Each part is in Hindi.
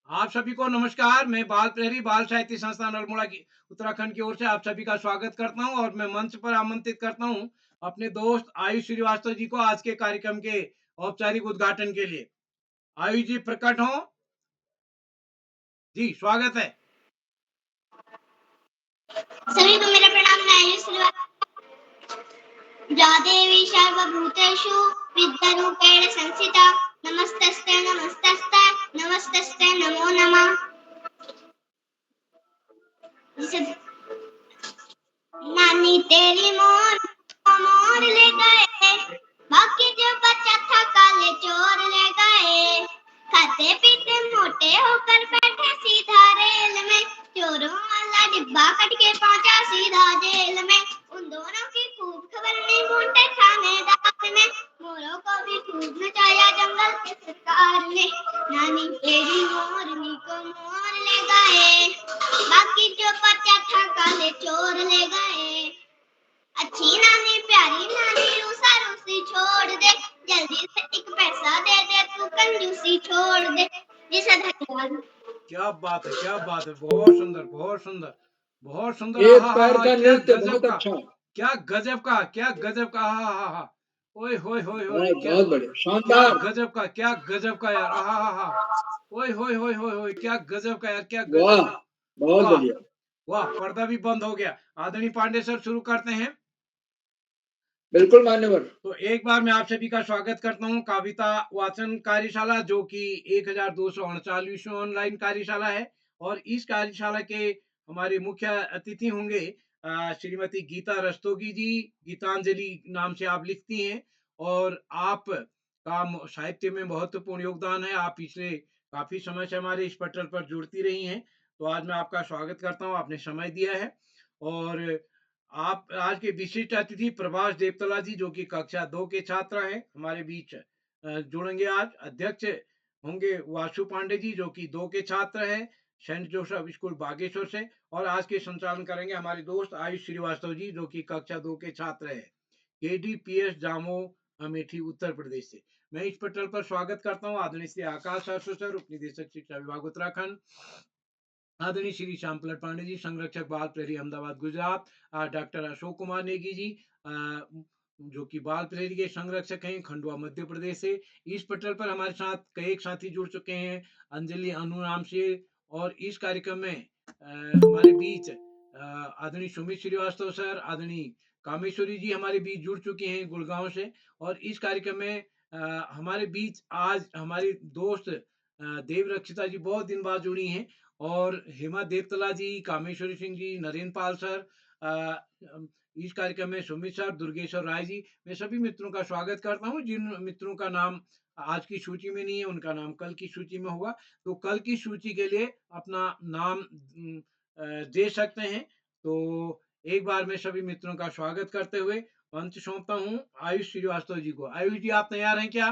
आप सभी को नमस्कार। मैं बाल प्रहरी बाल साहित्य संस्थान अल्मोड़ा की उत्तराखंड की ओर से आप सभी का स्वागत करता हूं और मैं मंच पर आमंत्रित करता हूं अपने दोस्त आयुष श्रीवास्तव जी को आज के कार्यक्रम के औपचारिक उद्घाटन के लिए। आयुष जी प्रकट हो जी, स्वागत है। सभी को मेरा प्रणाम। मैं आयुष श्रीवास्तव। या देवी सर्वभूतेषु विद्यारूपेण संस्थिता नमस्तस्ते नमस्तस्ते नमस्तस्ते नमो नमः। नानी तेरी मोर ले गए, बाकी जो बचा था काले चोर ले गए। खाते पीते मोटे होकर बैठे सीधा रेल में, चोरों वाला डिब्बा कट के पहुंचा सीधा जेल में। उन दोनों की खूब खबर नहीं मोटे थानेदार ने, मोरों को भी खूब नचाया जंगल के सरकार ने। नानी तेरी मोरनी को मोर ले गए, बाकी जो बचा था काले चोर ले गए। अच्छी नानी प्यारी नानी रूसा रूसी छोड़ दे, जल्दी से एक पैसा दे दे तू कंजूसी छोड़ दे। जी सर धन्यवाद। क्या बात है, क्या बात है, बहुत सुंदर, बहुत सुंदर, बहुत सुंदर। एक पैर का क्या नृत्य गजब बहुत का, अच्छा। क्या गजब का, क्या गजब का। हा। ओए होए होए होए, क्या बहुत बढ़िया, क्या शानदार। गजब का, क्या गजब का यार। हा। ओए होए होए होए होए, क्या गजब का यार, क्या गजब वाह, का। बहुत वाह बढ़िया। वाह, पर्दा भी बंद हो गया। आदरणीय पांडे सर, शुरू करते हैं। बिल्कुल मान्यवर। तो एक बार मैं आप सभी का स्वागत करता हूं कविता वाचन कार्यशाला, जो कि 1239वीं ऑनलाइन कार्यशाला है। और इस कार्यशाला के हमारे मुख्य अतिथि होंगे श्रीमती गीता रस्तोगी जी। गीतांजलि नाम से आप लिखती हैं और आप का साहित्य में महत्वपूर्ण योगदान है। आप पिछले काफी समय से हमारे इस पटल पर जुड़ती रही हैं। तो आज मैं आपका स्वागत करता हूं, आपने समय दिया है। और आप आज के विशिष्ट अतिथि प्रभाष देवतला जी, जो कि कक्षा 2 के छात्र हैं, हमारे बीच जुड़ेंगे आज। अध्यक्ष होंगे वासु पांडे जी, जो कि 2 के छात्र हैं, सेंट जोसेफ स्कूल बागेश्वर से। और आज के संचालन करेंगे हमारे दोस्त आयुष श्रीवास्तव जी, जो कि कक्षा 2 के छात्र हैं, KDPS जामो अमेठी उत्तर प्रदेश से। मैं इस पटल पर स्वागत करता हूँ आदरणीय श्री आकाश सर, उप निदेशक शिक्षा विभाग उत्तराखंड। आदरणीय श्री श्यामपलट पांडे जी, संरक्षक बाल प्रहरी अहमदाबाद गुजरात। डॉक्टर अशोक कुमार नेगी जी, जो कि बाल प्रहरी के संरक्षक हैं, खंडवा मध्य प्रदेश से। इस पटल पर हमारे साथ कई साथी जुड़ चुके हैं, अंजलि अनु नाम से। और इस कार्यक्रम में हमारे बीच आदरणीय सुमित श्रीवास्तव सर, आदरणीय कामेश्वरी जी हमारे बीच जुड़ चुके हैं गुड़गांव से। और इस कार्यक्रम में हमारे बीच आज हमारी दोस्त देव रक्षिता जी बहुत दिन बाद जुड़ी हैं। और हेमा देवतला जी, कामेश्वरी सिंह जी, नरेंद्र पाल सर, इस कार्यक्रम में सुमित सर, दुर्गेश्वर राय जी। मैं सभी मित्रों का स्वागत करता हूं। जिन मित्रों का नाम आज की सूची में नहीं है, उनका नाम कल की सूची में होगा। तो कल की सूची के लिए अपना नाम दे सकते हैं। तो एक बार मैं सभी मित्रों का स्वागत करते हुए मंच सौंपता हूं आयुष श्रीवास्तव जी को। आयुष जी, आप तैयार हैं क्या?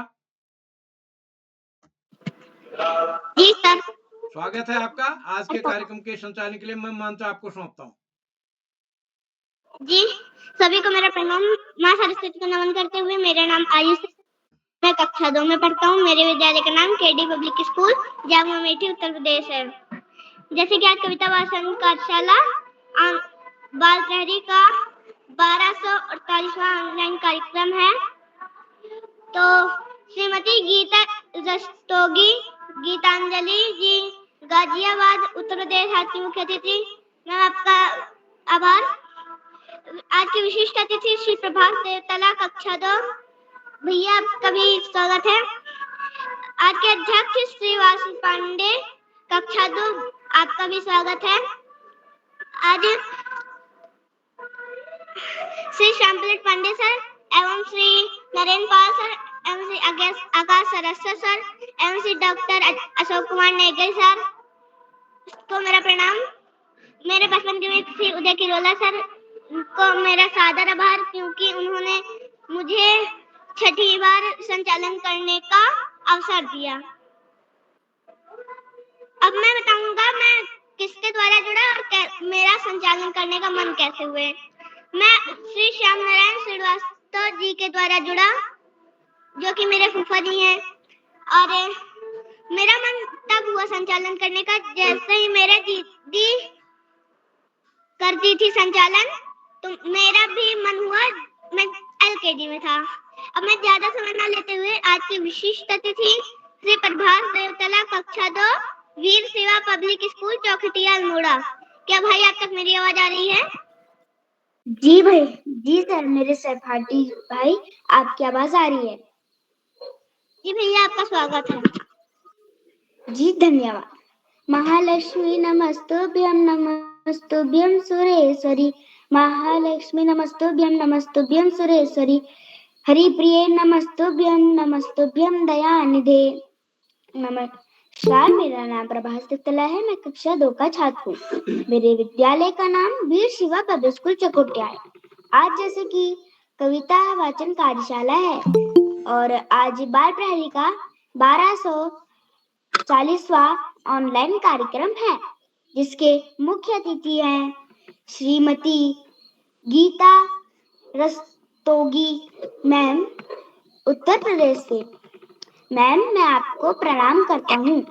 जी सर। स्वागत है आपका। आज के कार्यक्रम के संचालन के लिए मैं मंच आपको सौंपता हूँ। जी सभी को मेरा प्रणाम। माँ सरस्वती को नमन करते हुए, मेरा नाम आयुष, मैं कक्षा 2 में पढ़ता हूँ। मेरे विद्यालय का नाम KD पब्लिक स्कूल जामो अमेठी उत्तर प्रदेश है। जैसे कि आज कविता वाचन कार्यशाला बाल प्रहरी का 1248वां ऑनलाइन कार्यक्रम है। तो श्रीमती गीता रस्तोगी, गीतांजलि जी, गाजियाबाद उत्तर प्रदेश आज की मुख्य अतिथि। मैं आपका आभार। आज के विशिष्ट अतिथि श्री प्रभाष देवतला कक्षा 2, भैया आपका भी स्वागत है। आज के अध्यक्ष श्री वासु पांडे कक्षा 2, आपका भी स्वागत है। आज श्री श्यामपलट पांडे सर एवं श्री नरेंद्र पाल सर एवं श्री आकाश सरस्वत सर एवं श्री डॉक्टर अशोक कुमार नेगी सर को मेरा प्रणाम। मेरे बचपन के मित्र श्री उदय किरोला सर को मेरा सादर आभार, क्योंकि उन्होंने मुझे 6ठी बार संचालन करने का अवसर दिया। अब मैं बताऊंगा मैं किसके द्वारा जुड़ा और मेरा संचालन करने का मन कैसे हुए। मैं श्री श्याम नारायण श्रीवास्तव जी के द्वारा जुड़ा, जो कि मेरे फूफा जी हैं। और मेरा मन तब हुआ का संचालन करने का। जैसे ही मेरे दीदी करती थी संचालन तो मेरा भी मन हुआ, मैं LKG में था। अब मैं ज्यादा समय न लेते हुए आज की विशिष्ट अतिथि श्री प्रभास देवतला कक्षा 2 वीर सेवा पब्लिक स्कूल चौखटिया अल्मोड़ा। क्या भाई आप तक मेरी आवाज आ रही है? जी भाई, जी सर, मेरे सहपाठी भाई आपकी आवाज आ रही है। जी भैया आपका स्वागत है। जी धन्यवाद। महालक्ष्मी नमस्तुभ्यं सुरेश्वरी, महालक्ष्मी नमस्तुभ्यं सुरेश्वरी, हरिप्रिये नमस्तुभ्यं दयानिधे। नमस्कार, मेरा नाम प्रभास देवतला है। मैं कक्षा 2 का छात्र हूँ। मेरे विद्यालय का नाम वीर शिवा पब्लिक स्कूल चकोटिया है। आज जैसे कि कविता वाचन कार्यशाला है और आज बाल प्रहरी का 1240वां ऑनलाइन कार्यक्रम है, जिसके मुख्य अतिथि हैं श्रीमती गीता रस्तोगी मैम, उत्तर प्रदेश से। मैम, मैं आपको प्रणाम करता हूँ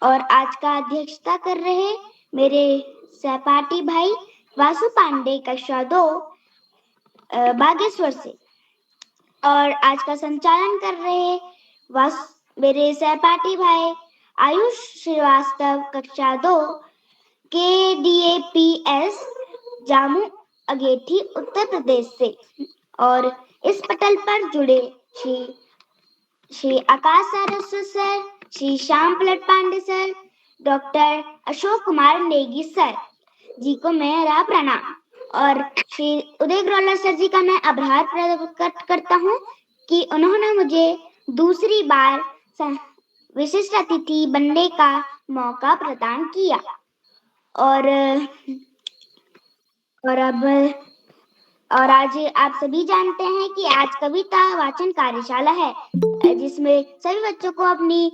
और आज का अध्यक्षता कर रहे मेरे सहपाठी भाई वासु पांडे कक्षा 2 बागेश्वर से, और आज का संचालन कर रहे मेरे सहपाठी भाई आयुष श्रीवास्तव कक्षा 2 KDAPS जामू अगेठी उत्तर प्रदेश से। और इस पटल पर जुड़े Shri Akash Saraswat sir, Shri Shyam Palat Pandey sir, doctor Ashok Kumar Negi sir ji को मेरा प्रणाम, और श्री उदय ग्रोलर सर जी का मैं आभार प्रकट करता हूँ कि उन्होंने मुझे दूसरी बार विशिष्ट अतिथि बनने का मौका प्रदान किया। और आज आप सभी जानते हैं कि आज कविता वाचन कार्यशाला है, जिसमें सभी बच्चों को अपनी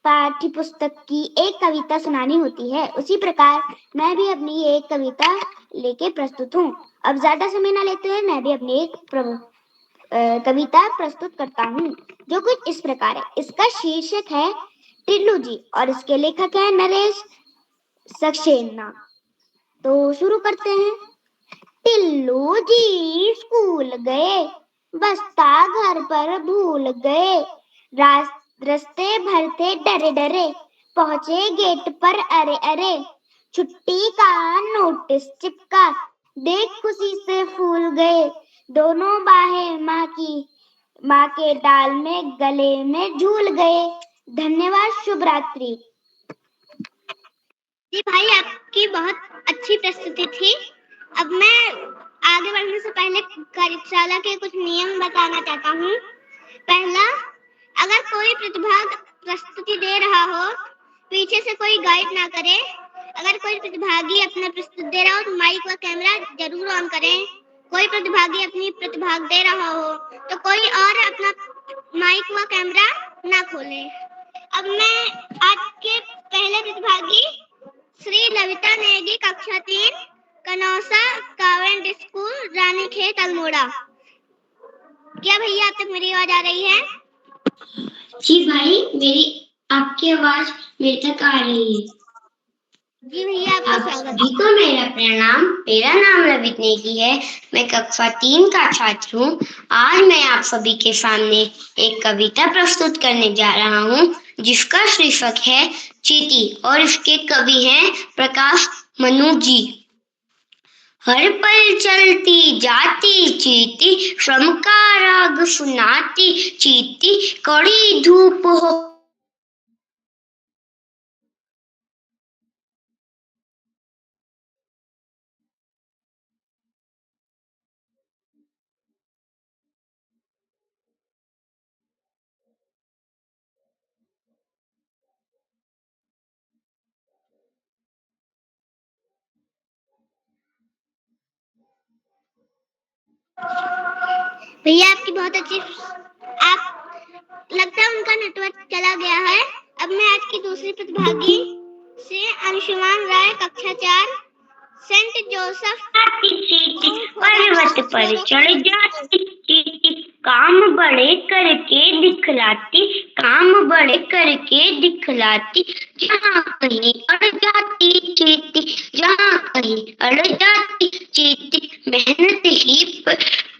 पाठ्य पुस्तक की एक कविता सुनानी होती है। उसी प्रकार मैं भी अपनी एक कविता लेके प्रस्तुत हूँ। अब ज्यादा समय न लेते हुए मैं भी अपनी एक कविता प्रस्तुत करता हूँ, जो कुछ इस प्रकार है। इसका शीर्षक है टिल्लू जी और इसके लेखक है नरेश सक्सेना। तो शुरू करते हैं। टिल्लू जी स्कूल गए, बस्ता घर पर भूल गए, रास्ते भर थे डरे डरे, पहुंचे गेट पर अरे अरे, छुट्टी का नोटिस चिपका, देख खुशी से फूल गए, दोनों बाहें माँ के डाल में गले में झूल गए। धन्यवाद, शुभ रात्रि। जी भाई आपकी बहुत अच्छी प्रस्तुति थी। अब मैं आगे बढ़ने से पहले कार्यशाला के कुछ नियम बताना चाहता हूँ। पहला, अगर कोई प्रतिभाग प्रस्तुति दे रहा हो, पीछे से कोई गाइड ना करे। अगर कोई प्रतिभागी अपना प्रस्तुति दे रहा हो तो माइक व कैमरा जरूर ऑन करें। कोई प्रतिभागी अपनी प्रतिभाग दे रहा हो तो कोई और अपना माइक व कैमरा ना खोले। अब मैं आज के पहले प्रतिभागी श्री लविता नेगी कक्षा 3 कनौसा कावेंट स्कूल रानीखेत अल्मोड़ा। क्या भैया आप तक मेरी आवाज आ रही है? जी भाई, आपकी आवाज मेरे तक आ रही है। जी भैया आपका स्वागत सभी को मेरा प्रणाम। मेरा नाम लविता नेगी है। मैं कक्षा 3 का छात्र हूँ। आज मैं आप सभी के सामने एक कविता प्रस्तुत करने जा रहा हूँ, जिसका शीर्षक है चींटी और इसके कवि हैं प्रकाश मनु जी। हर पल चलती जाती चींटी, श्रम का राग सुनाती चींटी, कड़ी धूप हो भैया आपकी बहुत अच्छी। आप लगता है उनका नेटवर्क चला गया है। अब मैं आज की दूसरी प्रतिभागी से अंशुमान राय कक्षा 4 सेंट जोसेफ पर्वत पर चढ़ जाती चींटी, काम बड़े करके दिखलाती, काम बड़े करके दिखलाती, जहाँ कहीं अड़ जाती चीती, जहाँ कहीं अड़ जाती चीती, मेहनत ही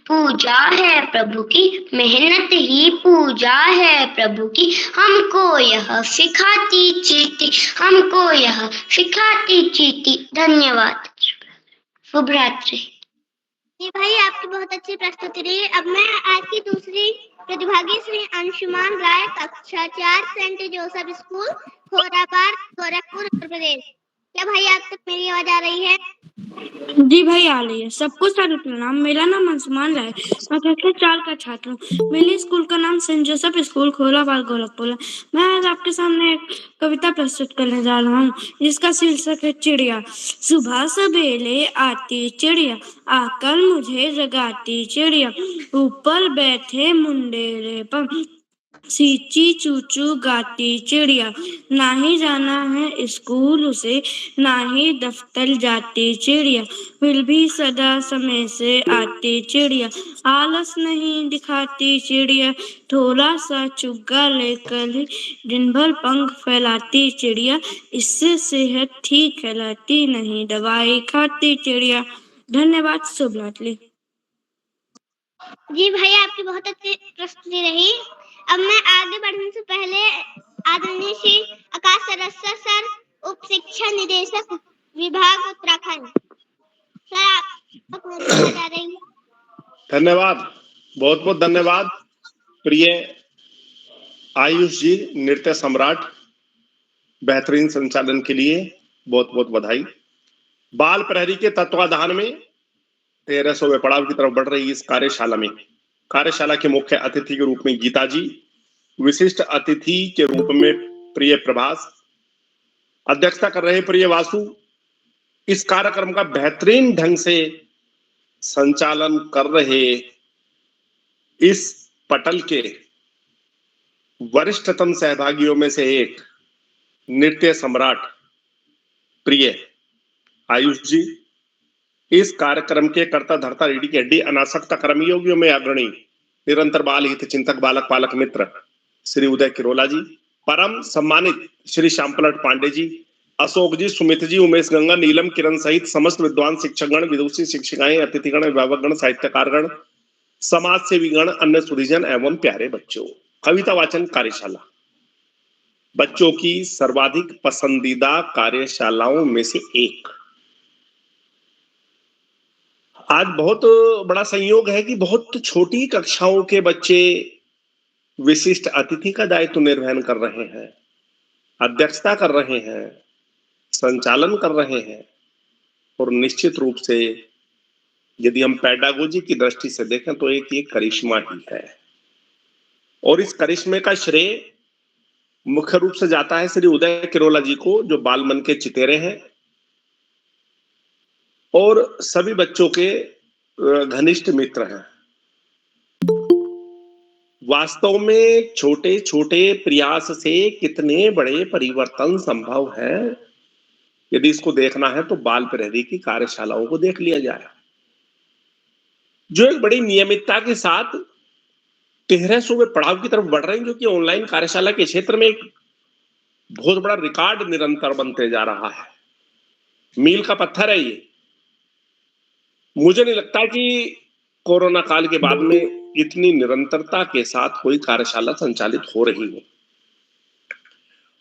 पूजा है प्रभु की, मेहनत ही पूजा है प्रभु की, हमको यह सिखाती चीती, हमको यह सिखाती चीती। धन्यवाद। शुभ रात्रि। जी भाई, आपकी बहुत अच्छी प्रस्तुति रही। अब मैं आज की दूसरी प्रतिभागी श्री अंशुमान राय, कक्षा 4, Saint Joseph school, खोरापार, Gorakhpur, Uttar Pradesh. क्या भाई आप तक मेरी आवाज आ रही है? जी भाई आ रही है। सबको सारे प्रणाम। मेरा नाम अंशुमान राय, मैं कक्षा 4 का छात्र हूँ। मेरे स्कूल का नाम सेंट जोसेफ स्कूल, खोरापार, गोरखपुर है। मैं आज आपके सामने एक कविता प्रस्तुत करने जा रहा हूँ, जिसका शीर्षक है चिड़िया। सुबह सवेरे आती चिड़िया, आकर मुझे जगाती चिड़िया, ऊपर बैठे मुंडेरे पर चींची चूचू गाती चिड़िया, ना ही जाना है स्कूल उसे, ना ही दफ्तर जाती चिड़िया, फिर भी सदा समय से आती चिड़िया, आलस नहीं दिखाती चिड़िया, थोड़ा सा चुग्गा लेकर ही दिन भर पंख फैलाती चिड़िया, इससे सेहत ठीक कहलाती, नहीं दवाई खाती चिड़िया। धन्यवाद। शुभ रात्रि। जी भाई, आपकी बहुत अच्छी प्रस्तुति रही। अब मैं आगे बढ़ने से पहले आदरणीय श्री आकाश सरस्वत सर, उप शिक्षा निदेशक विभाग उत्तराखंड, सर आप बोलना चाह रही हैं? धन्यवाद, बहुत बहुत धन्यवाद प्रिय आयुष जी, नृत्य सम्राट, बेहतरीन संचालन के लिए बहुत बहुत बधाई। बाल प्रहरी के तत्वाधान में 1300वें पड़ाव की तरफ बढ़ रही इस कार्यशाला के मुख्य अतिथि के रूप में गीता जी, विशिष्ट अतिथि के रूप में प्रिय प्रभास, अध्यक्षता कर रहे प्रिय वासु, इस कार्यक्रम का बेहतरीन ढंग से संचालन कर रहे इस पटल के वरिष्ठतम सहभागियों में से एक नृत्य सम्राट प्रिय आयुष जी, इस कार्यक्रम के कर्ता धर्ता रीढ़ी की हड्डी अनासक्ता कर्मयोगियों में अग्रणी निरंतर बाल हित चिंतक बालक पालक मित्र श्री उदय किरोला जी, परम सम्मानित श्री श्याम पलट पांडे जी, अशोक जी, सुमित जी, उमेश गंगा, नीलम, किरण सहित समस्त विद्वान शिक्षकगण, विदुषी शिक्षिकाएं, अतिथिगण, अभिभावकगण, साहित्यकारगण, समाज सेवीगण, अन्य सुधीजन एवं प्यारे बच्चों। कविता वाचन कार्यशाला बच्चों की सर्वाधिक पसंदीदा कार्यशालाओं में से एक। आज बहुत बड़ा संयोग है कि बहुत छोटी कक्षाओं के बच्चे विशिष्ट अतिथि का दायित्व निर्वहन कर रहे हैं, अध्यक्षता कर रहे हैं, संचालन कर रहे हैं, और निश्चित रूप से यदि हम पेडागोजी की दृष्टि से देखें तो एक ये करिश्मा ही है, और इस करिश्मे का श्रेय मुख्य रूप से जाता है श्री उदय किरोला जी को, जो बाल मन के चितेरे हैं और सभी बच्चों के घनिष्ठ मित्र हैं। वास्तव में छोटे छोटे प्रयास से कितने बड़े परिवर्तन संभव है, यदि इसको देखना है तो बाल प्रहरी की कार्यशालाओं को देख लिया जाए, जो एक बड़ी नियमितता के साथ 1300वें पड़ाव की तरफ बढ़ रहे हैं, जो कि ऑनलाइन कार्यशाला के क्षेत्र में एक बहुत बड़ा रिकॉर्ड निरंतर बनते जा रहा है। मील का पत्थर है ये। मुझे नहीं लगता कि कोरोना काल के बाद में इतनी निरंतरता के साथ कोई कार्यशाला संचालित हो रही है,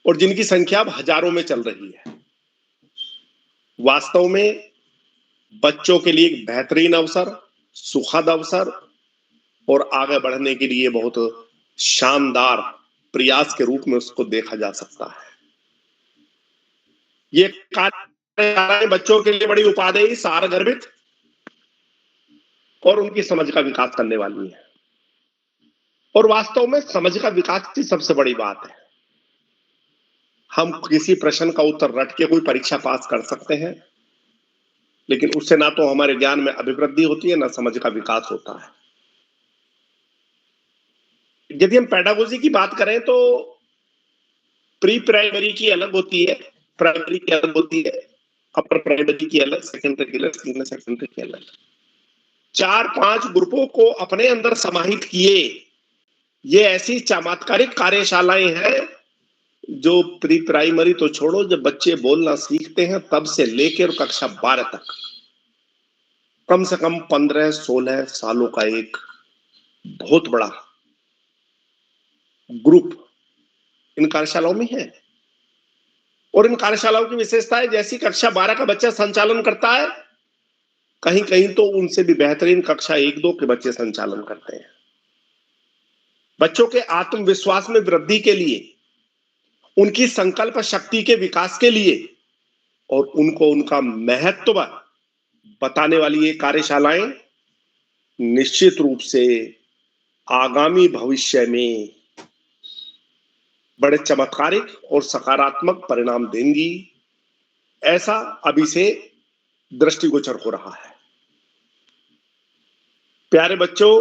और जिनकी संख्या अब हजारों में चल रही है। वास्तव में बच्चों के लिए एक बेहतरीन अवसर, सुखद अवसर, और आगे बढ़ने के लिए बहुत शानदार प्रयास के रूप में उसको देखा जा सकता है। ये कार्यशालाएं बच्चों के लिए बड़ी उपादेय, सारगर्भित और उनकी समझ का विकास करने वाली है। और वास्तव में समझ का विकास की सबसे बड़ी बात है। हम किसी प्रश्न का उत्तर रट के कोई परीक्षा पास कर सकते हैं, लेकिन उससे ना तो हमारे ज्ञान में अभिवृद्धि होती है, ना समझ का विकास होता है। यदि हम पेडागोजी की बात करें तो प्री प्राइमरी की अलग होती है, प्राइमरी की अलग होती है, अपर प्राइमरी की अलग, सेकेंडरी की अलग, सीनियर सेकेंडरी की अलग। 4-5 ग्रुपों को अपने अंदर समाहित किए। ये ऐसी चमत्कारिक कार्यशालाएं हैं जो प्री प्राइमरी तो छोड़ो, जब बच्चे बोलना सीखते हैं तब से लेकर कक्षा 12 तक कम से कम 15-16 सालों का एक बहुत बड़ा ग्रुप इन कार्यशालाओं में है। और इन कार्यशालाओं की विशेषता है, जैसी कक्षा 12 का बच्चा संचालन करता है, कहीं कहीं तो उनसे भी बेहतरीन कक्षा 1-2 के बच्चे संचालन करते हैं। बच्चों के आत्मविश्वास में वृद्धि के लिए, उनकी संकल्प शक्ति के विकास के लिए और उनको उनका महत्व बताने वाली ये कार्यशालाएं निश्चित रूप से आगामी भविष्य में बड़े चमत्कारिक और सकारात्मक परिणाम देंगी, ऐसा अभी से दृष्टिगोचर हो रहा है। प्यारे बच्चों,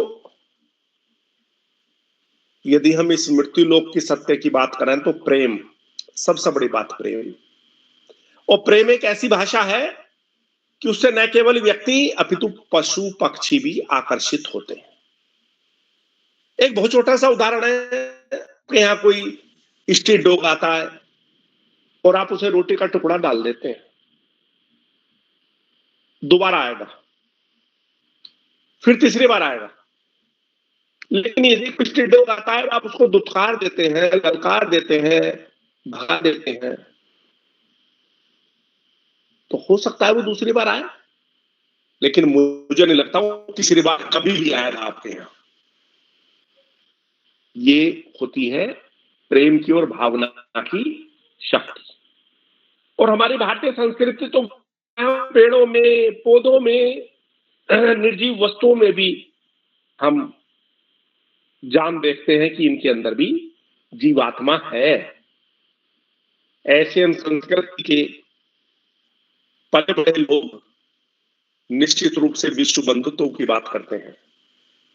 यदि हम इस मृत्यु लोक की सत्य की बात करें तो प्रेम, सबसे बड़ी बात प्रेम। और प्रेम एक ऐसी भाषा है कि उससे न केवल व्यक्ति अपितु पशु पक्षी भी आकर्षित होते हैं। एक बहुत छोटा सा उदाहरण है कि यहाँ कोई स्ट्रीट डॉग आता है और आप उसे रोटी का टुकड़ा डाल देते हैं, दोबारा आएगा, फिर तीसरी बार आएगा। लेकिन यदि कुछ स्ट्रीट डॉग आता है और आप उसको दुत्कार देते हैं, ललकार देते हैं, भगा देते हैं, तो हो सकता है वो दूसरी बार आए, लेकिन मुझे नहीं लगता वो तीसरी बार कभी भी आएगा आपके यहाँ। ये होती है प्रेम की और भावना की शक्ति। और हमारी भारतीय संस्कृति तो पेड़ों में, पौधों में, निर्जीव वस्तुओं में भी हम जान देखते हैं कि इनके अंदर भी जीवात्मा है। एशियन संस्कृति के बड़े बड़े लोग निश्चित रूप से विश्व बंधुत्व की बात करते हैं,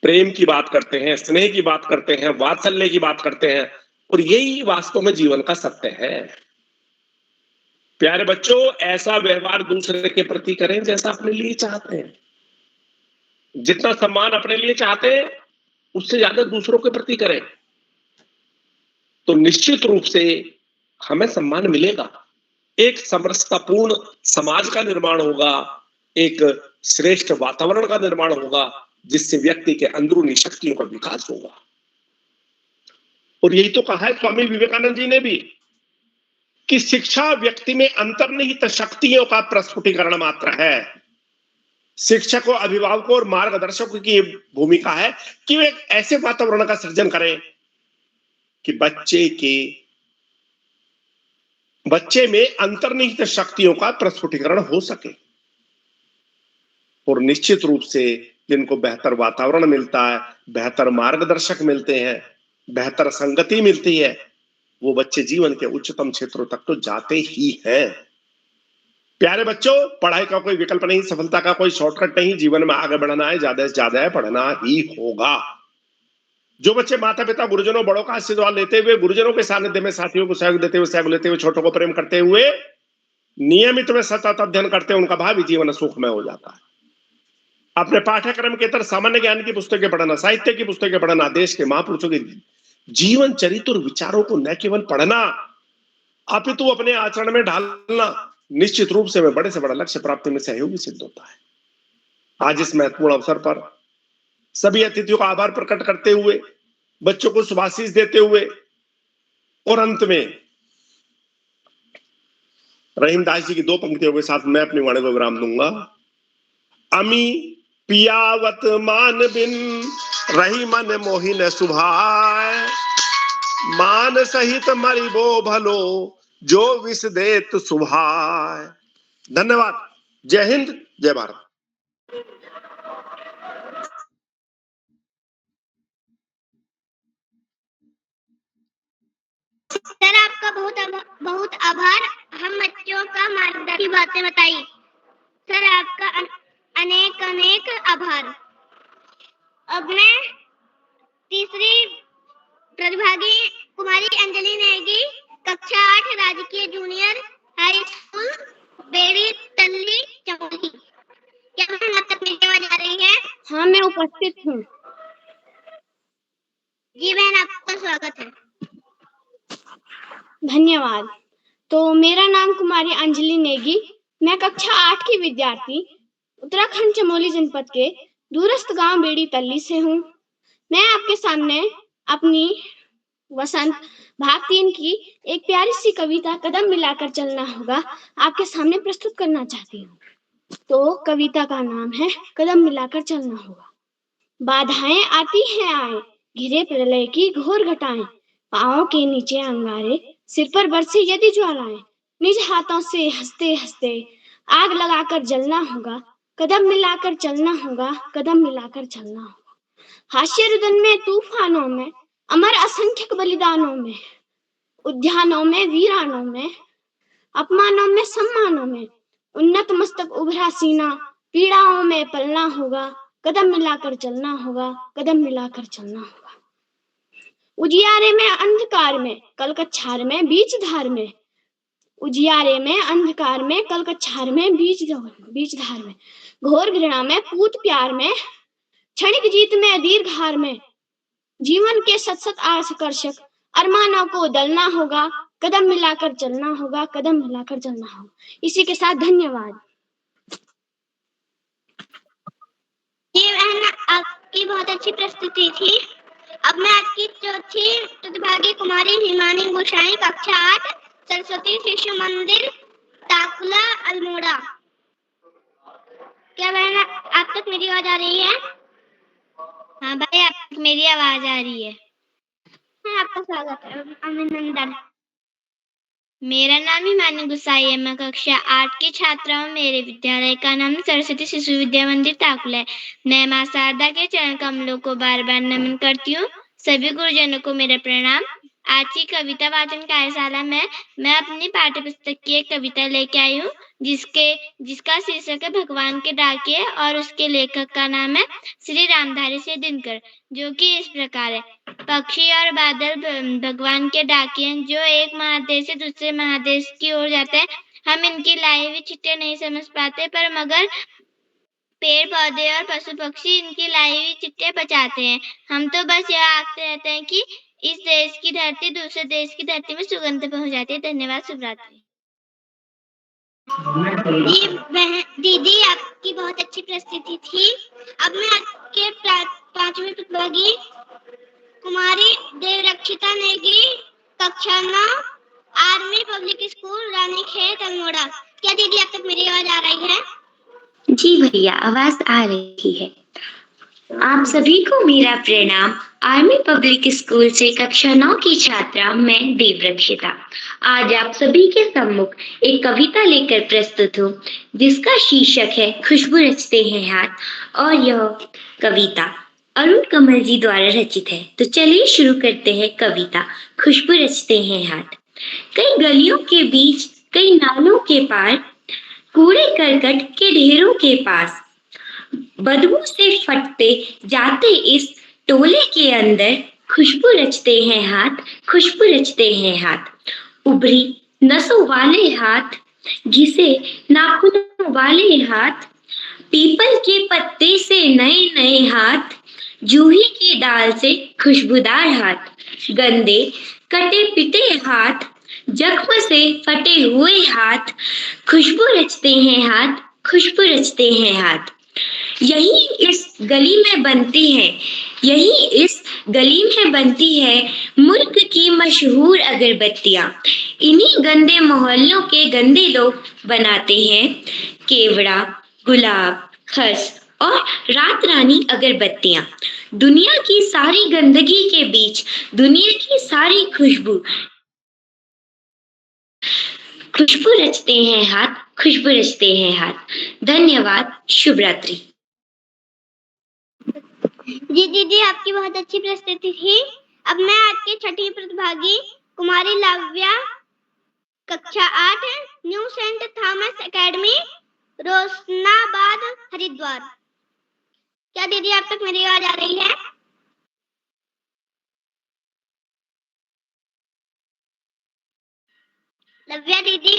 प्रेम की बात करते हैं, स्नेह की बात करते हैं, वात्सल्य की बात करते हैं, और यही वास्तव में जीवन का सत्य है। प्यारे बच्चों, ऐसा व्यवहार दूसरे के प्रति करें जैसा अपने लिए चाहते हैं। जितना सम्मान अपने लिए चाहते हैं उससे ज्यादा दूसरों के प्रति करें, तो निश्चित रूप से हमें सम्मान मिलेगा। एक समरसतापूर्ण समाज का निर्माण होगा, एक श्रेष्ठ वातावरण का निर्माण होगा, जिससे व्यक्ति के अंदरूनी शक्तियों का विकास होगा। और यही तो कहा है स्वामी विवेकानंद जी ने भी कि शिक्षा व्यक्ति में अंतर्निहित शक्तियों का प्रस्फुटीकरण मात्र है। शिक्षकों, अभिभावकों और मार्गदर्शकों की भूमिका है कि वे एक ऐसे वातावरण का सृजन करें कि बच्चे में अंतर्निहित शक्तियों का प्रस्फुटीकरण हो सके। और निश्चित रूप से जिनको बेहतर वातावरण मिलता है, बेहतर मार्गदर्शक मिलते हैं, बेहतर संगति मिलती है, वो बच्चे जीवन के उच्चतम क्षेत्रों तक तो जाते ही हैं। प्यारे बच्चों, पढ़ाई का कोई विकल्प नहीं, सफलता का कोई शॉर्टकट नहीं। जीवन में आगे बढ़ना है, ज्यादा से ज्यादा पढ़ना ही होगा। जो बच्चे माता पिता, गुरुजनों, बड़ों का आशीर्वाद लेते हुए, गुरुजनों के सानिध्य में साथियों को सहयोग देते हुए, सहयोग लेते हुए, छोटों को प्रेम करते हुए नियमित में सतत अध्ययन करते हैं, उनका भावी जीवन सुखमय हो जाता है। अपने पाठ्यक्रम के तरह सामान्य ज्ञान की पुस्तकें पढ़ना, साहित्य की पुस्तकें पढ़ना, देश के महापुरुषों के जीवन चरित्र और विचारों को न केवल पढ़ना अपितु अपने आचरण में ढालना निश्चित रूप से बड़े से बड़ा लक्ष्य प्राप्ति में सहयोगी सिद्ध होता है। आज इस महत्वपूर्ण अवसर पर सभी अतिथियों का आभार प्रकट करते हुए, बच्चों को शुभाशीष देते हुए और अंत में रहीमदास जी की 2 पंक्तियों के साथ मैं अपनी वाणी को विराम दूंगा। अमी पियावत मान बिन रही मन मोहिन सुभाय, मान सहित मरिबो भलो जो विष देत सुभाय। धन्यवाद। जय हिंद, जय भारत। सर, आपका बहुत आभार। हम बच्चों का मार्गदर्शन की बातें बताई। सर, आपका अनेक अनेक आभार। अब मैं तीसरी प्रतिभागी कुमारी अंजलि नेगी, कक्षा 8 राजकीय जूनियर हाई स्कूल बेड़ी तल्ली चमोली, क्या मैं नाटक में बजा रही है। उपस्थित हूँ। जी बहन, आपका स्वागत है। धन्यवाद। तो मेरा नाम कुमारी अंजलि नेगी, मैं कक्षा 8 की विद्यार्थी उत्तराखंड चमोली जनपद के दूरस्थ गांव बेड़ी तल्ली से हूँ। मैं आपके सामने अपनी वसंत भाग 3 की एक प्यारी सी कविता कदम मिलाकर चलना होगा आपके सामने प्रस्तुत करना चाहती हूँ। तो कविता का नाम है कदम मिलाकर चलना होगा। बाधाएं आती हैं आए, घिरे प्रलय की घोर घटाएं, पांवों के नीचे अंगारे, सिर पर बरसे यदि ज्वालाएं, निज हाथों से हंसते हंसते आग लगाकर जलना होगा, कदम मिलाकर चलना होगा, कदम मिलाकर चलना होगा। हास्य रुदन में तूफानों में, अमर असंख्यक बलिदानों में, उद्यानों में वीरानों में, अपमानों में सम्मानों में, उन्नत मस्तक उभरा सीना, पीड़ाओं में पलना होगा, कदम मिलाकर चलना होगा, कदम मिलाकर चलना होगा। उजियारे में अंधकार में, कल कछार में बीच धार में, उजियारे में अंधकार में, कल कछार में बीच धार में, घोर घृणा में पूत प्यार में, क्षणिक जीत में दीर्घ हार में, जीवन के सत सत आकर्षक अरमानों को दलना होगा, कदम मिलाकर चलना होगा, कदम मिलाकर चलना होगा। इसी के साथ धन्यवाद। जी बहन, आपकी बहुत अच्छी प्रस्तुति थी। अब मैं आपकी चौथी प्रतिभागी कुमारी हिमानी गोसाई, कक्षा 8, सरस्वती शिशु मंदिर, ताकुला, अल्मोड़ा। क्या बहन आप तक मेरी आवाज आ रही है? हाँ भाई, आप तक मेरी आवाज आ रही है। आपका स्वागत है, अभिनंदन। मेरा नाम हिमानी गुसाई है। मैं कक्षा 8 की छात्रा हूँ। मेरे विद्यालय का नाम सरस्वती शिशु विद्या मंदिर ताकुला है। मैं माँ शारदा के चरण कमलों को बार बार नमन करती हूँ। सभी गुरुजनों को मेरा प्रणाम। आज की कविता वाचन कार्यशाला में मैं अपनी पाठ्य पुस्तक की एक कविता लेके आई हूँ, जिसका शीर्षक है भगवान के डाकिये, और उसके लेखक का नाम है श्री रामधारी सिंह दिनकर, जो कि इस प्रकार है। पक्षी और बादल भगवान के डाकिये, जो एक महादेश से दूसरे महादेश की ओर जाते हैं। हम इनकी लाई हुई चिट्ठियां नहीं समझ पाते, पर मगर पेड़ पौधे और पशु पक्षी इनकी लाई हुई चिट्ठियां बचाते हैं। हम तो बस यह आखते रहते हैं कि इस देश की धरती दूसरे देश की धरती में सुगंध पहुंच जाती है। धन्यवाद। शुभ रात्रि। जी दीदी, आपकी बहुत अच्छी प्रस्तुति थी। अब मैं आपके 5वीं प्रतिभागी कुमारी देवरक्षिता नेगी, कक्षा 9, army public school, Ranikhet, Almora. क्या दीदी आप तक मेरी आवाज आ रही है? जी भैया, आवाज आ रही है। आप सभी को मेरा प्रणाम। आर्मी पब्लिक स्कूल से कक्षा 9 की छात्रा मैं देवरक्षिता आज आप सभी के सम्मुख एक कविता लेकर प्रस्तुत हूँ, जिसका शीर्षक है खुशबू रचते हैं हाथ। और यह कविता अरुण कमल जी द्वारा रचित है। तो चलिए शुरू करते हैं कविता खुशबू रचते हैं हाथ। कई गलियों के बीच, कई नालों के पार, कूड़े करकट के ढेरों के पास, बदबू से फटते जाते इस टोले के अंदर, खुशबू रचते हैं हाथ, खुशबू रचते हैं हाथ। उभरी नसों वाले हाथ, घिसे नाखूनों वाले हाथ, पीपल के पत्ते से नए नए हाथ, जूही की डाल से खुशबूदार हाथ, गंदे कटे पिटे हाथ, जख्म से फटे हुए हाथ, खुशबू रचते हैं हाथ, खुशबू रचते हैं हाथ। यही इस गली में बनती है, यही इस गली में बनती है मुल्क की मशहूर अगरबत्तियां। इन्हीं गंदे मोहल्लों के गंदे लोग बनाते हैं केवड़ा, गुलाब, खस और रात रानी अगरबत्तियां। दुनिया की सारी गंदगी के बीच दुनिया की सारी खुशबू, खुशबू रचते हैं हाथ, खुशबू रचते हैं हाथ। धन्यवाद। शुभ रात्रि। जी दीदी, आपकी बहुत अच्छी प्रस्तुति थी। अब मैं आपकी छठी प्रतिभागी कुमारी लाव्या, कक्षा 8, New Saint Thomas Academy, Roshanabad, Haridwar. क्या दीदी आप तक मेरी आवाज आ रही है? लव्या दीदी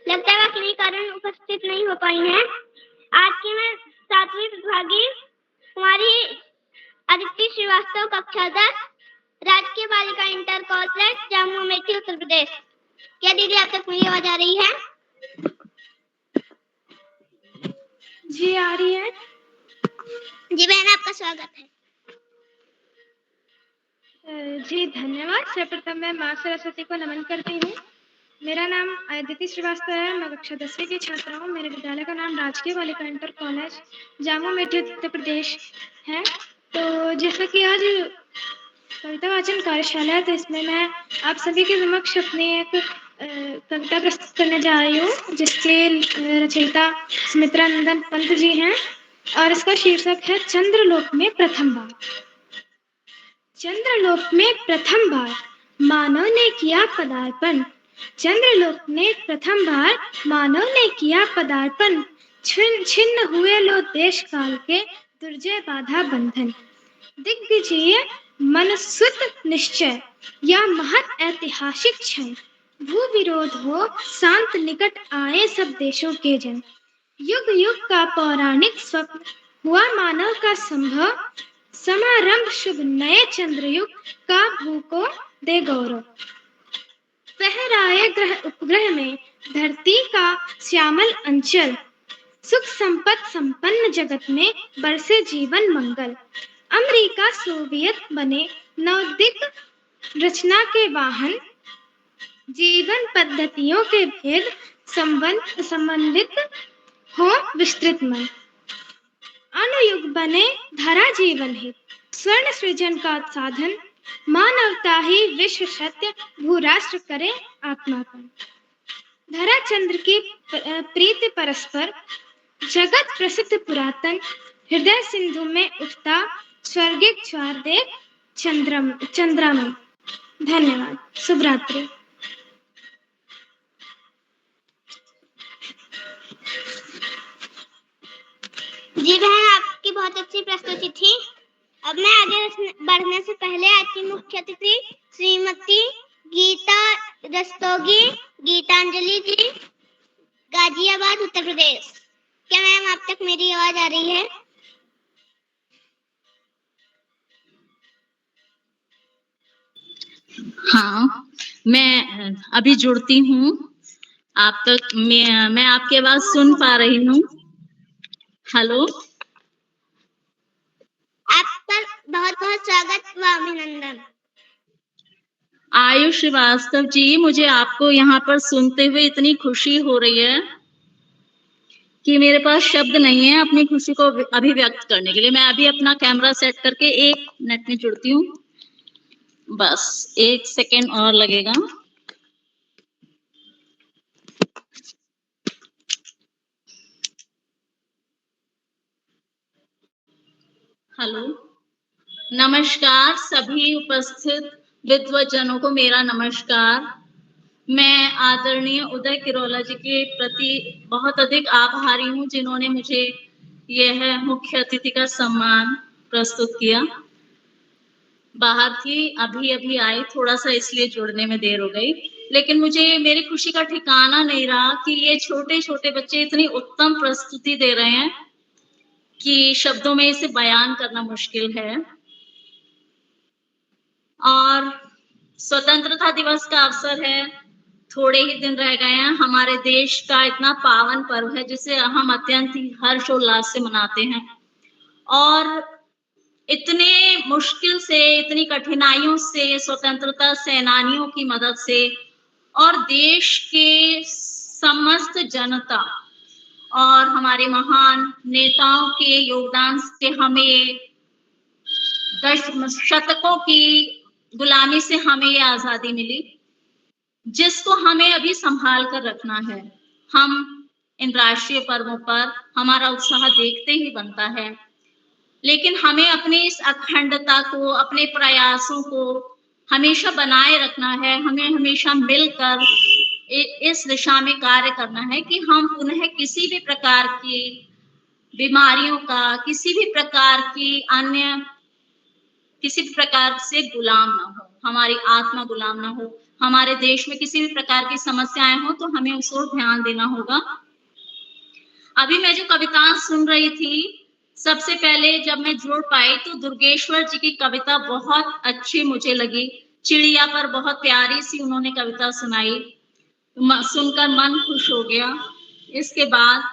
लगता है किसी कारण उपस्थित नहीं हो पाई हैं। आज की मैं सातवीं विभागी कुमारी अदिति श्रीवास्तव, कक्षा 10, राजकीय बालिका इंटर कॉलेज, जामुआ अमेठी, उत्तर प्रदेश। क्या दीदी आप तक मेरी आवाज आ रही है? जी आ रही है। जी बहन, आपका स्वागत है। जी धन्यवाद। सर्वप्रथम मैं माँ सरस्वती को नमन करती हूँ। मेरा नाम अदिति श्रीवास्तव है। मैं कक्षा 10वीं की छात्रा हूँ। मेरे विद्यालय का नाम राजकीय बालिका इंटर कॉलेज, जामुआ अमेठी, उत्तर प्रदेश है। तो जैसा कि आज कविता वाचन कार्यशाला है, तो इसमें मैं आप सभी के समक्ष अपनी एक कविता प्रस्तुत करने जा रही हूँ, जिसके रचयिता सुमित्रा नंदन पंत जी हैं, और इसका शीर्षक है चंद्रलोक में प्रथम बार। चंद्रलोक में प्रथम बार मानव ने किया पदार्पण। चंद्रलोक में प्रथम बार मानव ने किया पदार्पण। छिन्न हुए लो देश काल के दुर्जय बाधा बंधन। दिग्विजय मनसुत निश्चय या महत ऐतिहासिक क्षण। भू विरोध हो शांत निकट आए सब देशों के जन। युग युग का पौराणिक स्वप्न हुआ मानव का संभव। समारंभ शुभ नए चंद्रयुग का भू को दे गौरव। फहराए ग्रह उपग्रह में धरती का श्यामल अंचल। सुख संपत्ति संपन्न जगत में बरसे जीवन मंगल। अमेरिका सोवियत बने नवोदित रचना के वाहन। जीवन पद्धतियों के भेद संबंधित हो विस्तृत मन। अनुयुग बने धरा जीवन हित। स्वर्ण सृजन का साधन। मानवता ही विश्व सत्य भूराष्ट्र करे आत्मापन। धरा चंद्र की प्रीति परस्पर। जगत प्रसिद्ध पुरातन। हृदय सिंधु में उठता स्वर्गिक ज्वार देव चंद्रमन। धन्यवाद। शुभ रात्रि। जी बहन, आपकी बहुत अच्छी प्रस्तुति थी। अब मैं आगे बढ़ने से पहले आज की मुख्य अतिथि श्रीमती गीता रस्तोगी, गीतांजलि जी, गाजियाबाद, उत्तर प्रदेश। क्या मैम आप तक मेरी आवाज आ रही है? हाँ, मैं अभी जुड़ती हूँ। आप तक मैं आपकी आवाज सुन पा रही हूँ। हेलो, आपका बहुत बहुत स्वागत व अभिनंदन। आयुष श्रीवास्तव जी, मुझे आपको यहाँ पर सुनते हुए इतनी खुशी हो रही है कि मेरे पास शब्द नहीं है अपनी खुशी को अभिव्यक्त करने के लिए। मैं अभी अपना कैमरा सेट करके 1 मिनट में जुड़ती हूँ। बस 1 सेकेंड और लगेगा। हेलो, नमस्कार सभी उपस्थित विद्वजनों को मेरा नमस्कार। मैं आदरणीय उदय किरोला जी के प्रति बहुत अधिक आभारी हूँ, जिन्होंने मुझे यह मुख्य अतिथि का सम्मान प्रस्तुत किया। बाहर थी, अभी आई, थोड़ा सा इसलिए जुड़ने में देर हो गई, लेकिन मुझे मेरी खुशी का ठिकाना नहीं रहा कि ये छोटे छोटे बच्चे इतनी उत्तम प्रस्तुति दे रहे हैं कि शब्दों में इसे बयान करना मुश्किल है। और स्वतंत्रता दिवस का अवसर है, थोड़े ही दिन रह गए हैं। हमारे देश का इतना पावन पर्व है जिसे हम अत्यंत ही हर्षोल्लास से मनाते हैं, और इतने मुश्किल से, इतनी कठिनाइयों से, स्वतंत्रता सेनानियों की मदद से और देश के समस्त जनता और हमारे महान नेताओं के योगदान से हमें शतकों की गुलामी से हमें ये आजादी मिली, जिसको हमें अभी संभाल कर रखना है। हम इन राष्ट्रीय पर्वों पर हमारा उत्साह देखते ही बनता है, लेकिन हमें अपनी इस अखंडता को, अपने प्रयासों को हमेशा बनाए रखना है। हमें हमेशा मिलकर इस दिशा में कार्य करना है कि हम पुनः किसी भी प्रकार की बीमारियों का, किसी भी प्रकार की अन्य किसी भी प्रकार से गुलाम ना हो, हमारी आत्मा गुलाम ना हो। हमारे देश में किसी भी प्रकार की समस्याएं हो तो हमें उस ओर ध्यान देना होगा। अभी मैं जो कविताएं सुन रही थी, सबसे पहले जब मैं जुड़ पाई तो दुर्गेश्वर जी की कविता बहुत अच्छी मुझे लगी। चिड़िया पर बहुत प्यारी सी उन्होंने कविता सुनाई, सुनकर मन खुश हो गया। इसके बाद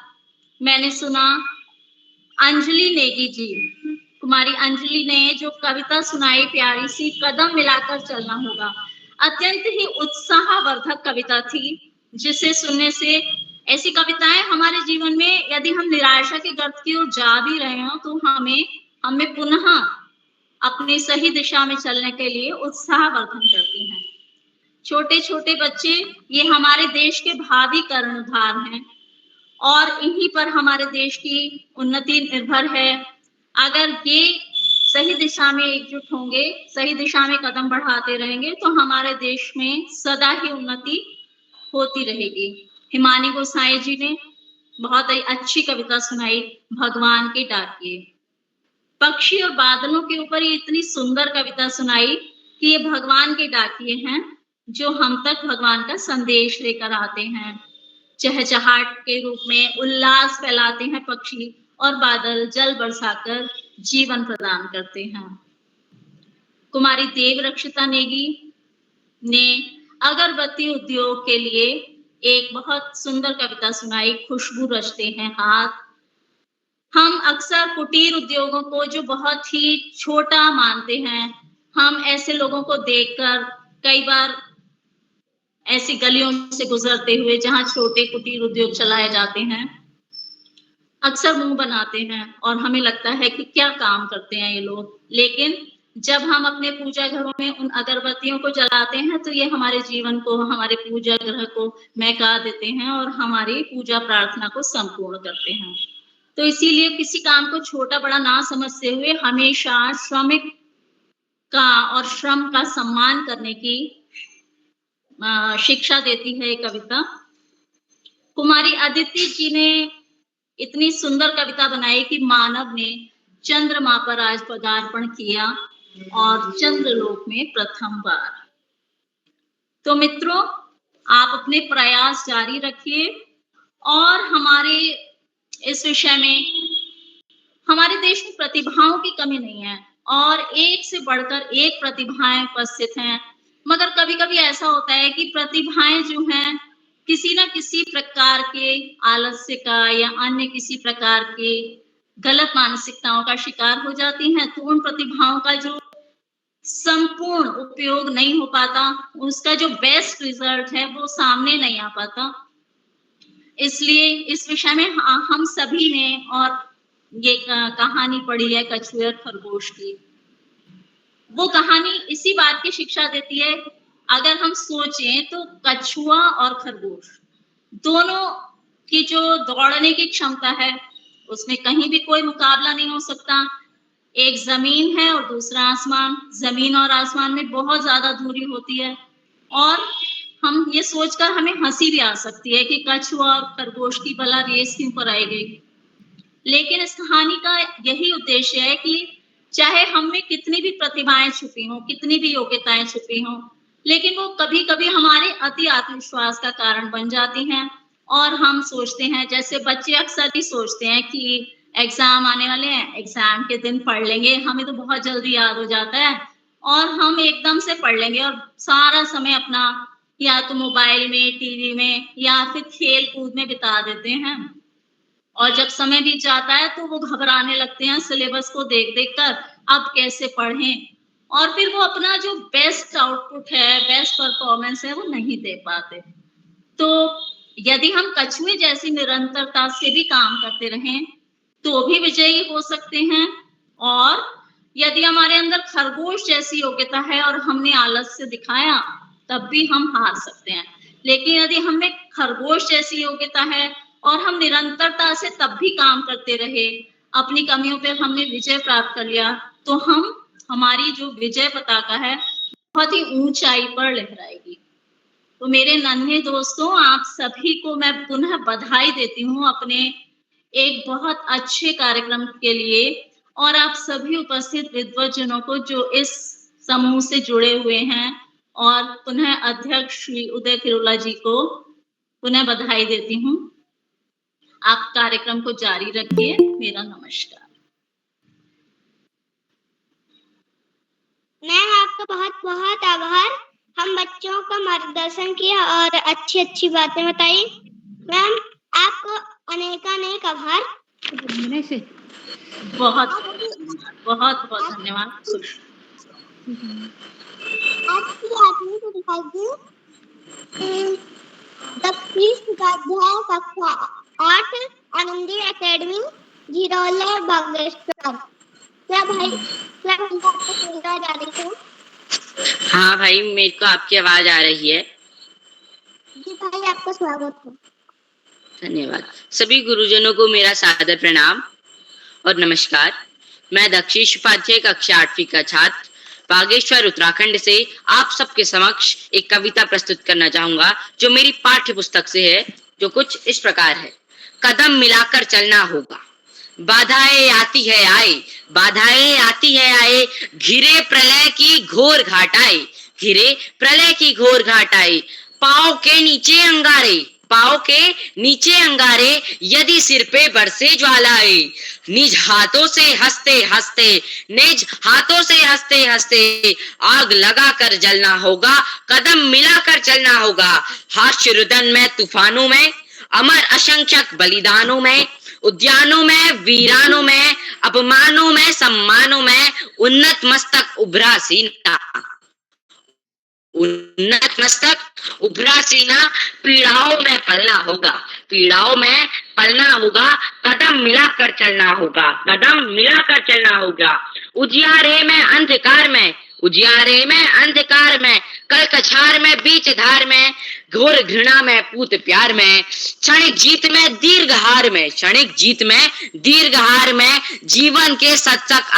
मैंने सुना अंजलि नेगी जी, कुमारी अंजलि ने जो कविता सुनाई प्यारी सी, कदम मिलाकर चलना होगा। अत्यंत ही उत्साहवर्धक कविता थी, जिसे सुनने से ऐसी कविताएं हमारे जीवन में यदि हम निराशा के गर्त की ओर जा भी रहे हो तो हमें पुनः अपनी सही दिशा में चलने के लिए उत्साहवर्धन करती हैं। छोटे छोटे बच्चे ये हमारे देश के भावी कर्णधार हैं और इन्हीं पर हमारे देश की उन्नति निर्भर है। अगर ये सही दिशा में एकजुट होंगे, सही दिशा में कदम बढ़ाते रहेंगे तो हमारे देश में सदा ही उन्नति होती रहेगी। हिमानी गोसाई जी ने बहुत ही अच्छी कविता सुनाई, भगवान के डाकिए। पक्षी और बादलों के ऊपर ये इतनी सुंदर कविता सुनाई कि ये भगवान के डाकिए हैं, जो हम तक भगवान का संदेश लेकर आते हैं। चहचहाट के रूप में उल्लास फैलाते हैं पक्षी, और बादल जल बरसाकर जीवन प्रदान करते हैं। कुमारी देवरक्षिता नेगी ने अगरबत्ती उद्योग के लिए एक बहुत सुंदर कविता सुनाई, खुशबू रचते हैं हाथ। हम अक्सर कुटीर उद्योगों को जो बहुत ही छोटा मानते हैं, हम ऐसे लोगों को देखकर कई बार ऐसी गलियों से गुजरते हुए जहां छोटे कुटीर उद्योग चलाए जाते हैं, अक्सर मुंह बनाते हैं और हमें लगता है कि क्या काम करते हैं ये लोग। लेकिन जब हम अपने पूजा घरों में उन अगरबत्तियों को जलाते हैं तो ये हमारे जीवन को, हमारे पूजा ग्रह को महका देते हैं और हमारी पूजा प्रार्थना को संपूर्ण करते हैं। तो इसीलिए किसी काम को छोटा बड़ा ना समझते हुए हमेशा श्रमिक का और श्रम का सम्मान करने की शिक्षा देती है ये कविता। कुमारी अदिति जी ने इतनी सुंदर कविता बनाई कि मानव ने चंद्रमा पर आज पदार्पण किया और चंद्रलोक में प्रथम बार। तो मित्रों, आप अपने प्रयास जारी रखिए और हमारे इस विषय में, हमारे देश में प्रतिभाओं की कमी नहीं है और एक से बढ़कर एक प्रतिभाएं उपस्थित हैं, मगर कभी कभी ऐसा होता है कि प्रतिभाएं जो हैं किसी न किसी प्रकार के आलस्य का या अन्य किसी प्रकार के गलत मानसिकताओं का शिकार हो जाती हैं, तो उन प्रतिभाओं का जो संपूर्ण उपयोग नहीं हो पाता, उसका जो बेस्ट रिजल्ट है वो सामने नहीं आ पाता। इसलिए इस विषय में हम सभी ने और ये कहानी पढ़ी है कछुए और खरगोश की। वो कहानी इसी बात की शिक्षा देती है, अगर हम सोचें तो कछुआ और खरगोश दोनों की जो दौड़ने की क्षमता है उसमें कहीं भी कोई मुकाबला नहीं हो सकता। एक जमीन है और दूसरा आसमान, जमीन और आसमान में बहुत ज्यादा दूरी होती है और हम ये सोचकर हमें हंसी भी आ सकती है कि कछुआ और खरगोश की भला रेस क्यों कराई गई। लेकिन इस कहानी का यही उद्देश्य है कि चाहे हम में कितनी भी प्रतिभाएं छुपी हों, कितनी भी योग्यताएं छुपी हों, लेकिन वो कभी कभी हमारे अति आत्मविश्वास का कारण बन जाती हैं और हम सोचते हैं, जैसे बच्चे अक्सर ही सोचते हैं कि एग्जाम आने वाले हैं, एग्जाम के दिन पढ़ लेंगे, हमें तो बहुत जल्दी याद हो जाता है और हम एकदम से पढ़ लेंगे और सारा समय अपना या तो मोबाइल में, टीवी में या फिर खेल कूद में बिता देते हैं। और जब समय बीत जाता है तो वो घबराने लगते हैं सिलेबस को देख देख कर, अब कैसे पढ़ें, और फिर वो अपना जो बेस्ट आउटपुट है, बेस्ट परफॉर्मेंस है, वो नहीं दे पाते। तो यदि हम कछुए जैसी निरंतरता से भी काम करते रहें तो भी विजयी हो सकते हैं, और यदि हमारे अंदर खरगोश जैसी योग्यता है और हमने आलस्य दिखाया तब भी हम हार सकते हैं। लेकिन यदि हमें खरगोश जैसी योग्यता है और हम निरंतरता से तब भी काम करते रहे, अपनी कमियों पर हमने विजय प्राप्त कर लिया, तो हमारी जो विजय पताका है बहुत ही ऊंचाई पर लहराएगी। तो मेरे नन्हे दोस्तों, आप सभी को मैं पुनः बधाई देती हूँ अपने एक बहुत अच्छे कार्यक्रम के लिए, और आप सभी उपस्थित विद्वज्जनों को जो इस समूह से जुड़े हुए हैं, और पुनः अध्यक्ष श्री उदय थिरोला जी को पुनः बधाई देती हूँ। आप कार्यक्रम को जारी रखिए। मेरा नमस्कार। मैम आपका बहुत बहुत आभार। हम बच्चों का मार्गदर्शन किया और अच्छी अच्छी बातें बताई। मैम आपको अनेकानेक आभार। बहुत बहुत बहुत धन्यवाद। आपकी आदमी को दिखाई दी दक्षिण उपाध्याय कक्षा 8 आनंदी एकेडमी झिरोले बागेश्वर। क्या भाई आपको सुन जा रही है? हाँ भाई, मेरे को आपकी आवाज आ रही है। जी भाई आपका स्वागत है। धन्यवाद। सभी गुरुजनों को मेरा सादर प्रणाम और नमस्कार। मैं दक्षिश उपाध्याय कक्षा 8वीं का छात्र बागेश्वर उत्तराखंड से आप सबके समक्ष एक कविता प्रस्तुत करना चाहूंगा जो मेरी पाठ्य पुस्तक से है, जो कुछ इस प्रकार है। कदम मिलाकर चलना होगा, बाधाएं आती है आए, बाधाएं आती है आए, घिरे प्रलय की घोर घाटाए, घिरे प्रलय की घोर घाटाए, पाँव के नीचे अंगारे, पाँव के नीचे अंगारे, यदि सिर पे बरसे ज्वालाए, निज हाथों से हंसते हंसते, निज हाथों से हंसते हंसते आग लगा कर जलना होगा, कदम मिलाकर चलना होगा। हास्य रुदन में, तूफानों में, अमर असंख्यक बलिदानों में, उद्यानों में, वीरानों में, अपमानों में, सम्मानों में, उन्नत मस्तक उभरा सीना, उन्नत मस्तक उभरा सीना, पीड़ाओं में पलना होगा, पीड़ाओं में पलना होगा, कदम मिलाकर चलना होगा, कदम मिलाकर चलना होगा। उजियारे में अंधकार में, उजियारे में अंधकार में, कल कछार में, बीच धार में, घोर घृणा में, पूत प्यार में, क्षणिक जीत में, दीर्घ हार में, क्षणिक जीत में, दीर्घ हार में, जीवन के सत्सक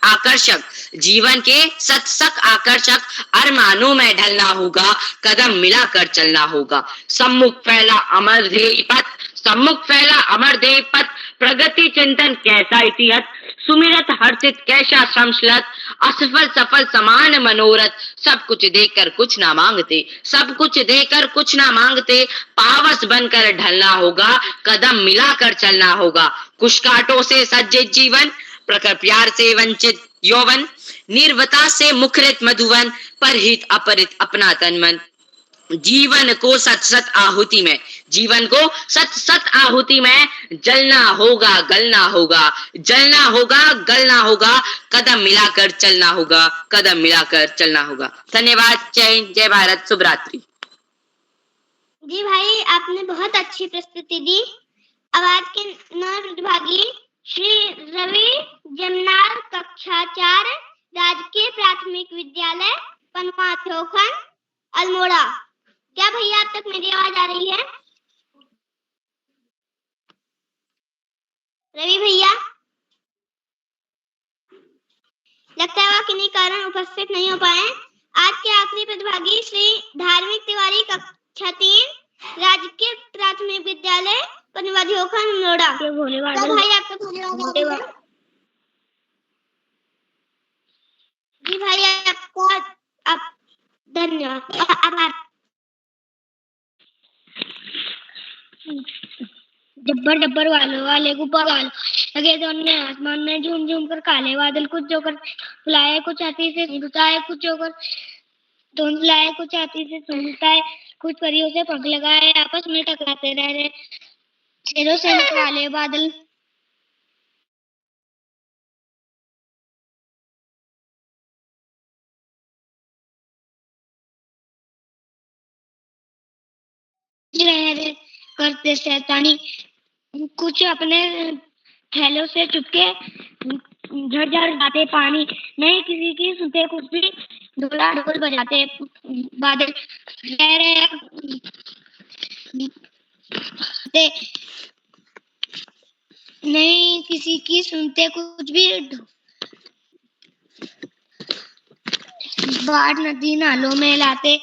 आकर्षक, जीवन के सत्सक आकर्षक अरमानों में ढलना होगा, कदम मिलाकर चलना होगा। सम्मुख फैला अमर ध्येय पथ, सम्मुख फैला अमर ध्येय पथ, प्रगति चिंतन कैसा इतिहास, सुमिरत हर्षित कैसा संशलत, असफल सफल समान मनोरथ, सब कुछ देकर कुछ ना मांगते, सब कुछ देकर कुछ ना मांगते, पावस बनकर ढलना होगा, कदम मिलाकर चलना होगा। कुछ कांटों से सज्जित जीवन, प्रखर प्यार से वंचित यौवन, निर्वता से मुखरित मधुवन, परहित अपरित अपना तन मन, जीवन को सत सत आहुति में, जीवन को सत सत आहुति में जलना होगा, गलना होगा, जलना होगा, गलना होगा, कदम मिलाकर चलना होगा, कदम मिलाकर चलना होगा। धन्यवाद। जय हिंद, जय भारत, शुभ रात्रि। जी भाई आपने बहुत अच्छी प्रस्तुति दी। अब आज के नव प्रतिभागी श्री रवि जमनार कक्षा 4 राजकीय प्राथमिक विद्यालय पनवाथोखन अल्मोड़ा। क्या भैया आप तक मेरी आवाज आ रही है? रवि भैया लगता है वह किन्हीं कारण उपस्थित नहीं हो पाए। आज के आखिरी प्रतिभागी श्री धार्मिक तिवारी कक्षा 3 राजकीय प्राथमिक विद्यालय पनवाथोखन अल्मोड़ा। तो भाई आपका धन्यवाद। जी भाई आपका धन्यवाद, आभार। जब्बर जब्बर वालों वाले ऊपर वालों लगे दोनों आसमान में झूम झूम कर काले बादल कुछ जोकर बुलाए, कुछ आती से सुनताए, कुछ जोकर धुंधलाए, कुछ आती से सुनताए, कुछ परियों से पंख लगाए, आपस में टकराते रह रहे शेरों से काले बादल रहे करते शैतानी, कुछ अपने थैलों से चुपके झरझर जाते पानी, नहीं किसी की सुनते कुछ भी ढोला ढोल बजाते बादल कह रहे नहीं किसी की सुनते कुछ भी बाढ़ नदी नालों में लाते।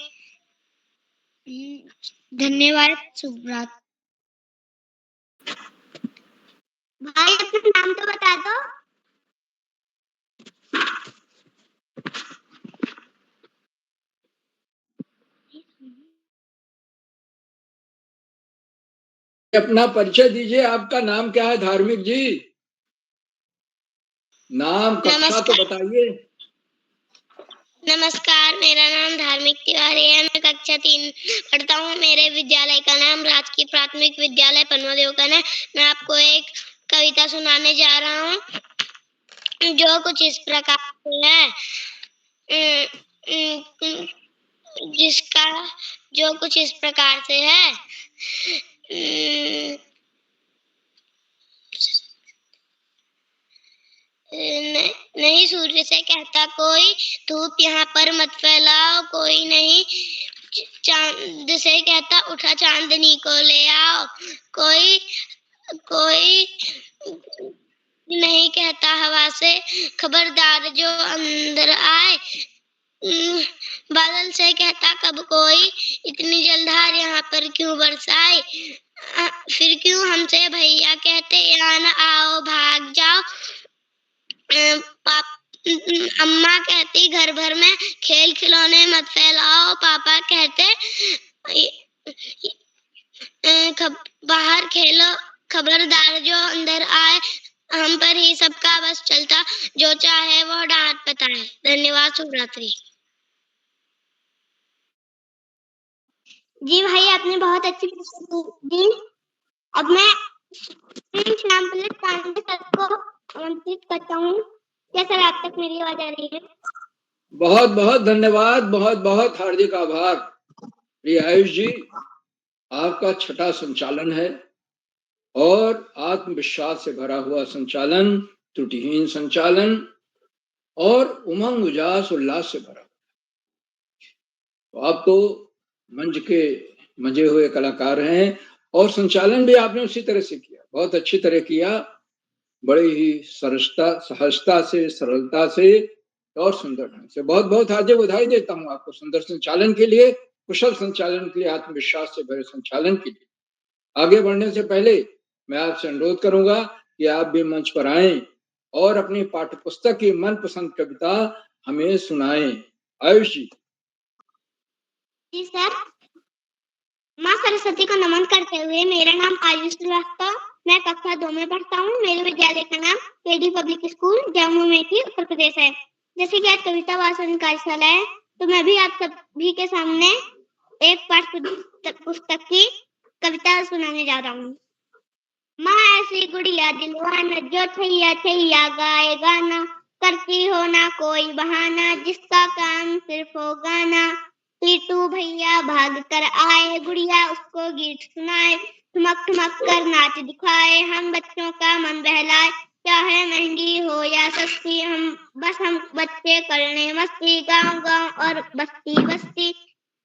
धन्यवाद, शुभ रात्रि। भाई अपना नाम तो बता दो। अपना परिचय दीजिए, आपका नाम क्या है धार्मिक जी? नाम कक्षा तो बताइए। नमस्कार, मेरा नाम धार्मिक तिवारी है। मैं कक्षा 3 पढ़ता हूँ। मेरे विद्यालय का नाम राजकीय प्राथमिक विद्यालय पनवादेवकन है। मैं आपको एक कविता सुनाने जा रहा हूँ जो कुछ इस प्रकार से है। जिसका जो कुछ इस प्रकार से है। नहीं सूर्य से कहता कोई, धूप यहाँ पर मत फैलाओ। कोई नहीं चांद से कहता, उठा चांदनी को ले आओ। कोई नहीं कहता हवा से, खबरदार जो अंदर आए। बादल से कहता कब कोई, इतनी जलधार यहाँ पर क्यों बरसाए। फिर क्यों हमसे भैया कहते, यहाँ न आओ भाग जाओ। अम्मा कहती घर भर में खेल खिलौने मत फैलाओ। पापा कहते बाहर खेलो, खबरदार जो अंदर आए। हम पर ही सबका बस चलता, जो चाहे वो डांट बताए। धन्यवाद। शुभ रात्रि। जी भाई, आपने बहुत अच्छी प्रस्तुति दी। अब मैं श्यामपुलित पांडे सर को आमंत्रित करता हूँ। क्या सर, आप तक मेरी आवाज आ रही है? बहुत बहुत धन्यवाद, बहुत बहुत हार्दिक आभार। प्रिय आयुष जी, आपका छठा संचालन है और आत्मविश्वास से भरा हुआ संचालन, त्रुटिहीन संचालन और उमंग उजास उल्लास से भरा। तो आप तो मंच के मजे हुए कलाकार हैं और संचालन भी आपने उसी तरह से किया, बहुत अच्छी तरह किया। बड़ी ही सहजता से, सरलता से और सुंदर ढंग से। बहुत बहुत हार्दिक बधाई देता हूँ आपको सुंदर संचालन के लिए, कुशल संचालन के लिए, आत्मविश्वास से भरे संचालन के लिए। आगे बढ़ने से पहले मैं आपसे अनुरोध करूंगा कि आप भी मंच पर आएं और अपनी पाठ्य पुस्तक की मनपसंद कविता हमें सुनाएं। आयुष जी। जी सर। माँ सरस्वती को नमन करते हुए, मेरा नाम आयुष श्रीवास्तव, मैं कक्षा 2 में पढ़ता हूँ। मेरे विद्यालय का नाम केडी पब्लिक स्कूल जम्मू में उत्तर प्रदेश है। जैसे कि आज कविता वाचन कार्यशाला है, तो मैं भी आप सभी के सामने एक पाठ्य पुस्तक की कविता सुनाने जा रहा हूँ। माँ ऐसी गुड़िया दिलवाना, जो छैया छैया गाए गाना, करती हो ना कोई बहाना, जिसका काम सिर्फ हो गाना। पीटू भैया भाग कर आए, गुड़िया उसको गीत सुनाए, ठुमक ठुमक कर नाच दिखाए, हम बच्चों का मन बहलाए। चाहे महंगी हो या सस्ती, हम बच्चे करने मस्ती, गांव गांव और बस्ती बस्ती,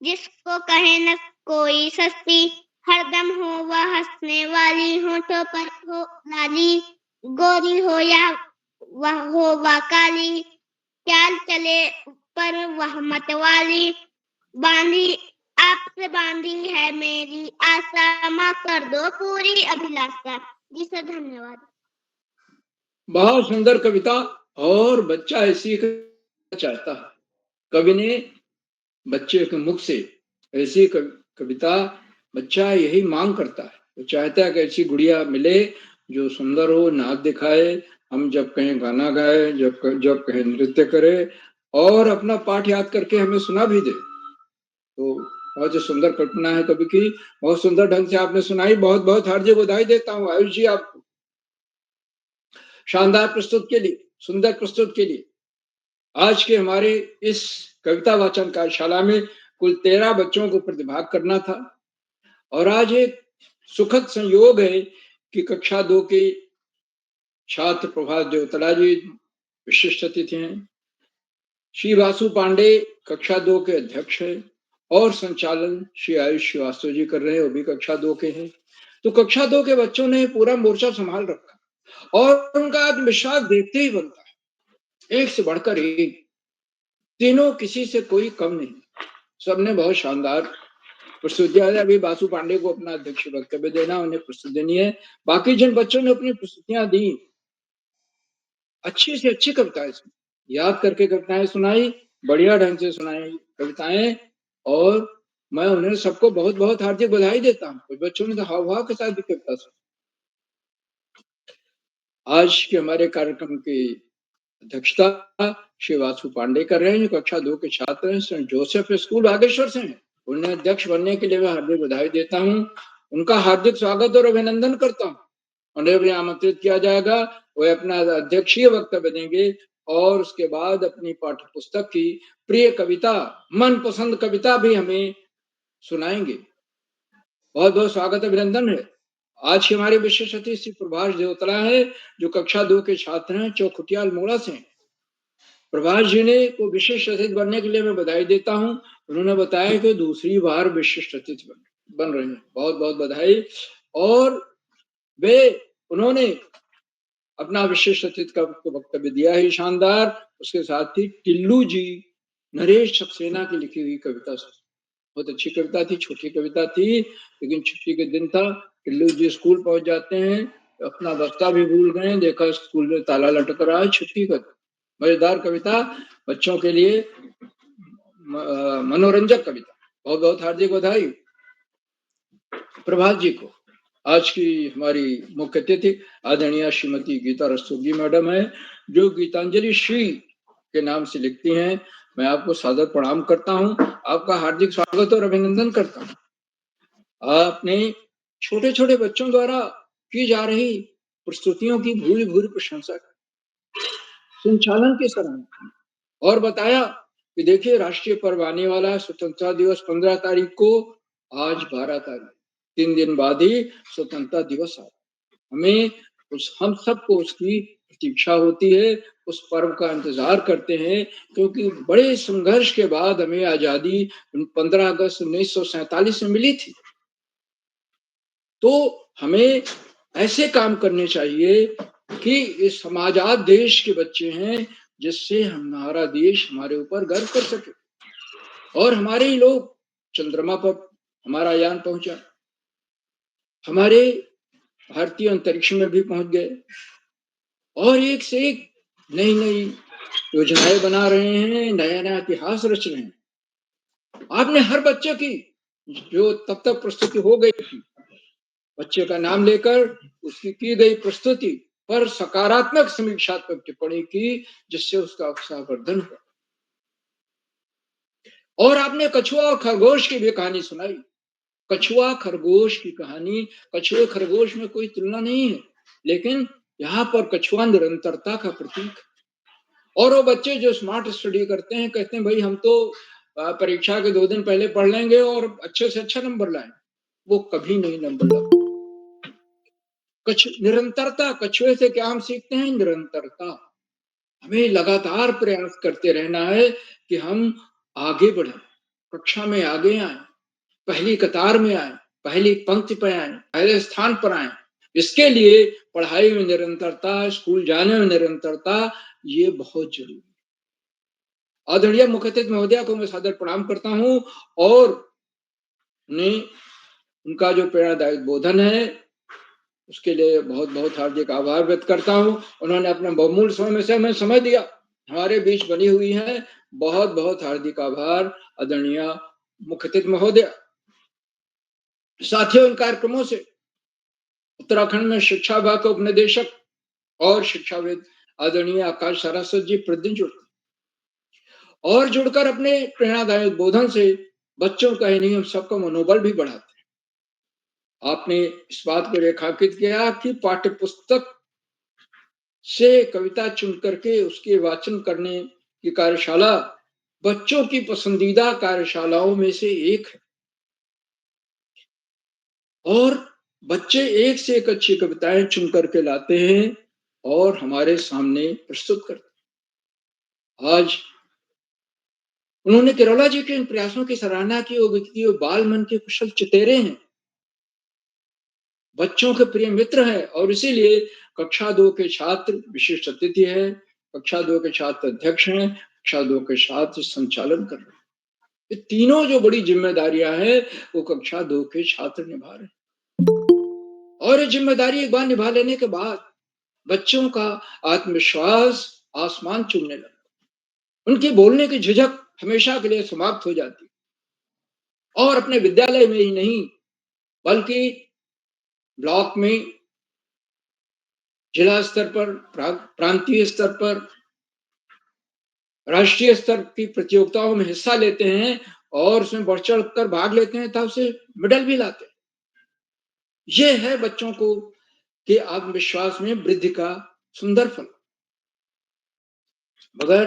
जिसको कहे न कोई सस्ती। हरदम हो वह हंसने वाली, होठों पर हो लाली, गोरी हो या वह हो वह काली, चाल चले पर वह मतवाली। बांधी आपसे बांधी है मेरी आशा, माँ कर दो पूरी अभिलाषा। जी सर, धन्यवाद। बहुत सुंदर कविता, और बच्चा ऐसी चाहता है। कवि ने बच्चे के मुख से ऐसी कविता, बच्चा यही मांग करता है। वो चाहता है कि ऐसी गुड़िया मिले जो सुंदर हो, नाच दिखाए, हम जब कहें गाना गाए, जब कहें नृत्य करे और अपना पाठ याद करके हमें सुना भी दे। तो बहुत सुंदर कल्पना है कवि की, बहुत सुंदर ढंग से आपने सुनाई। बहुत बहुत हार्दिक बधाई देता हूँ आयुष जी आपको शानदार प्रस्तुत के लिए, सुंदर प्रस्तुत के लिए। आज के हमारे इस कविता वाचन कार्यशाला में कुल 13 बच्चों को प्रतिभाग करना था और आज एक सुखद संयोग है कि कक्षा 2 के छात्र प्रभात देवतला जी विशिष्ट अतिथि हैं। श्री वासु पांडे कक्षा 2 के अध्यक्ष हैं और संचालन श्री आयुष श्रीवास्तव जी कर रहे हैं, वो भी कक्षा 2 के हैं। तो कक्षा 2 के बच्चों ने पूरा मोर्चा संभाल रखा और उनका आत्मविश्वास देखते ही बनता है, एक से बढ़कर एक, तीनों किसी से कोई कम नहीं, सबने बहुत शानदार प्रस्तुतियां। अभी वासु पांडे को अपना अध्यक्ष वक्तव्य देना, उन्हें प्रस्तुति देनी है। बाकी जिन बच्चों ने अपनी प्रस्तुतियां दी, अच्छी से अच्छी कविताएं सुनाई, याद करके कविताएं सुनाई, बढ़िया ढंग से सुनाई कविताएं, और मैं उन्हें सबको बहुत बहुत हार्दिक बधाई देता हूँ। कुछ बच्चों ने तो हाव भाव के साथ भी कविता सुनी। आज के हमारे कार्यक्रम की अध्यक्षता श्री वासु पांडे कर रहे हैं, जो कक्षा 2 के छात्र हैं, सेंट जोसेफ स्कूल बागेश्वर से हैं। उन्हें अध्यक्ष बनने के लिए मैं हार्दिक बधाई देता हूँ। उनका हार्दिक स्वागत और अभिनंदन करता हूँ। उन्हें भी आमंत्रित किया जाएगा, वे अपना अध्यक्षीय वक्तव्य देंगे और उसके बाद अपनी पाठ्य पुस्तक की प्रिय कविता, मनपसंद कविता भी हमें सुनाएंगे। बहुत बहुत स्वागत अभिनंदन है। आज के हमारे विशेष अतिथि श्री प्रभाष देवतला है, जो कक्षा 2 के छात्र हैं, चौखुटिया अल्मोड़ा से। प्रभाष जी ने को विशिष्ट अतिथि बनने के लिए मैं बधाई देता हूँ। उन्होंने बताया कि दूसरी बार विशिष्ट अतिथि बन रहे हैं। बहुत बहुत बधाई। और उन्होंने अपना विशिष्ट अतिथि का वक्तव्य दिया है शानदार। उसके साथ ही टिल्लू जी, नरेश सक्सेना की लिखी हुई कविता, बहुत अच्छी कविता थी, छोटी कविता थी, लेकिन छुट्टी के दिन था। टिल्लू जी स्कूल पहुंच जाते हैं, अपना बस्ता भी भूल गए, देखा स्कूल में ताला लटक रहा है, छुट्टी का। मजेदार कविता, बच्चों के लिए मनोरंजक कविता। बहुत बहुत हार्दिक बधाई प्रभात जी को। आज की हमारी मुख्य अतिथि आदरणीय श्रीमती गीता रस्तोगी मैडम है, जो गीतांजलि श्री के नाम से लिखती हैं। मैं आपको सादर प्रणाम करता हूँ, आपका हार्दिक स्वागत और अभिनंदन करता हूँ। आपने छोटे छोटे बच्चों द्वारा की जा रही प्रस्तुतियों की भूरी भूरी प्रशंसा, संचालन की सराहना और बताया कि देखिए राष्ट्रीय पर्व आने वाला है, स्वतंत्रता दिवस 15 तारीख को, आज 12 तारीख, 3 दिन बाद ही स्वतंत्रता दिवस आ। हमें हम सबको उसकी प्रतीक्षा होती है, उस पर्व का इंतजार करते हैं, क्योंकि बड़े संघर्ष के बाद हमें आजादी 15 अगस्त 1947 में मिली थी। तो हमें ऐसे काम करने चाहिए कि इस हम आजाद देश के बच्चे हैं, जिससे हमारा देश हमारे ऊपर गर्व कर सके। और हमारे ही लोग चंद्रमा पर हमारा यान पहुंचा, हमारे भारतीय अंतरिक्ष में भी पहुंच गए, और एक से एक नई नई योजनाएं बना रहे हैं, नया नया इतिहास रच रहे हैं। आपने हर बच्चे की जो तब तक प्रस्तुति हो गई थी, बच्चे का नाम लेकर उसकी की गई प्रस्तुति पर सकारात्मक समीक्षात्मक टिप्पणी की, जिससे उसका उत्साहवर्धन हुआ। और आपने कछुआ और खरगोश की भी कहानी सुनाई। कछुआ खरगोश की कहानी, कछुए खरगोश में कोई तुलना नहीं है, लेकिन यहाँ पर कछुआ निरंतरता का प्रतीक। और वो बच्चे जो स्मार्ट स्टडी करते हैं, कहते हैं भाई हम तो परीक्षा के 2 दिन पहले पढ़ लेंगे और अच्छे से अच्छा नंबर लाएं, वो कभी नहीं नंबर लाते। निरंतरता, कछुए से क्या हम सीखते हैं? निरंतरता। हमें लगातार प्रयास करते रहना है कि हम आगे बढ़ें, कक्षा में आगे आए, पहली कतार में आए, पहली पंक्ति पर आए, पहले स्थान पर आए। इसके लिए पढ़ाई में निरंतरता, स्कूल जाने में निरंतरता, ये बहुत जरूरी है। आदरणीय मुख्य अतिथि महोदया को मैं सादर प्रणाम करता हूँ और उनका जो प्रेरणादायक बोधन है उसके लिए बहुत बहुत हार्दिक आभार व्यक्त करता हूँ। उन्होंने अपने बहुमूल्य समय में से हमें समय दिया, हमारे बीच बनी हुई है। बहुत बहुत हार्दिक आभार आदरणीय मुख्य अतिथि महोदया। साथियों, इन कार्यक्रमों से उत्तराखंड में शिक्षा विभाग के उपनिदेशक और शिक्षाविद आदरणीय आकाश सारस्वत जी प्रतिदिन जुड़ते और जुड़कर अपने प्रेरणादायक बोधन से बच्चों का ही नहीं, हम सबका मनोबल भी बढ़ाते हैं। आपने इस बात को रेखांकित किया कि पाठ्य पुस्तक से कविता चुन करके उसके वाचन करने की कार्यशाला बच्चों की पसंदीदा कार्यशालाओं में से एक है, और बच्चे एक से एक अच्छी कविताएं चुन करके लाते हैं और हमारे सामने प्रस्तुत करते हैं। आज उन्होंने केरला जी के इन प्रयासों की सराहना की। वो व्यक्ति बाल मन के कुशल चितेरे हैं, बच्चों के प्रिय मित्र हैं, और इसीलिए कक्षा 2 के छात्र विशिष्ट अतिथि है, कक्षा 2 के छात्र अध्यक्ष हैं, कक्षा 2 के छात्र संचालन कर रहे हैं। ये तीनों जो बड़ी जिम्मेदारियां हैं वो कक्षा 2 के छात्र निभा रहे हैं। और ये जिम्मेदारी एक बार निभा लेने के बाद बच्चों का आत्मविश्वास आसमान चूमने लगता, उनकी बोलने की झिझक हमेशा के लिए समाप्त हो जाती। और अपने विद्यालय में ही नहीं बल्कि ब्लॉक में, जिला स्तर पर, प्रांतीय स्तर पर, राष्ट्रीय स्तर की प्रतियोगिताओं में हिस्सा लेते हैं और उसमें बढ़ चढ़ कर भाग लेते हैं, तब से मेडल भी लाते हैं। ये है बच्चों को के आत्मविश्वास में वृद्धि का सुंदर फल। मगर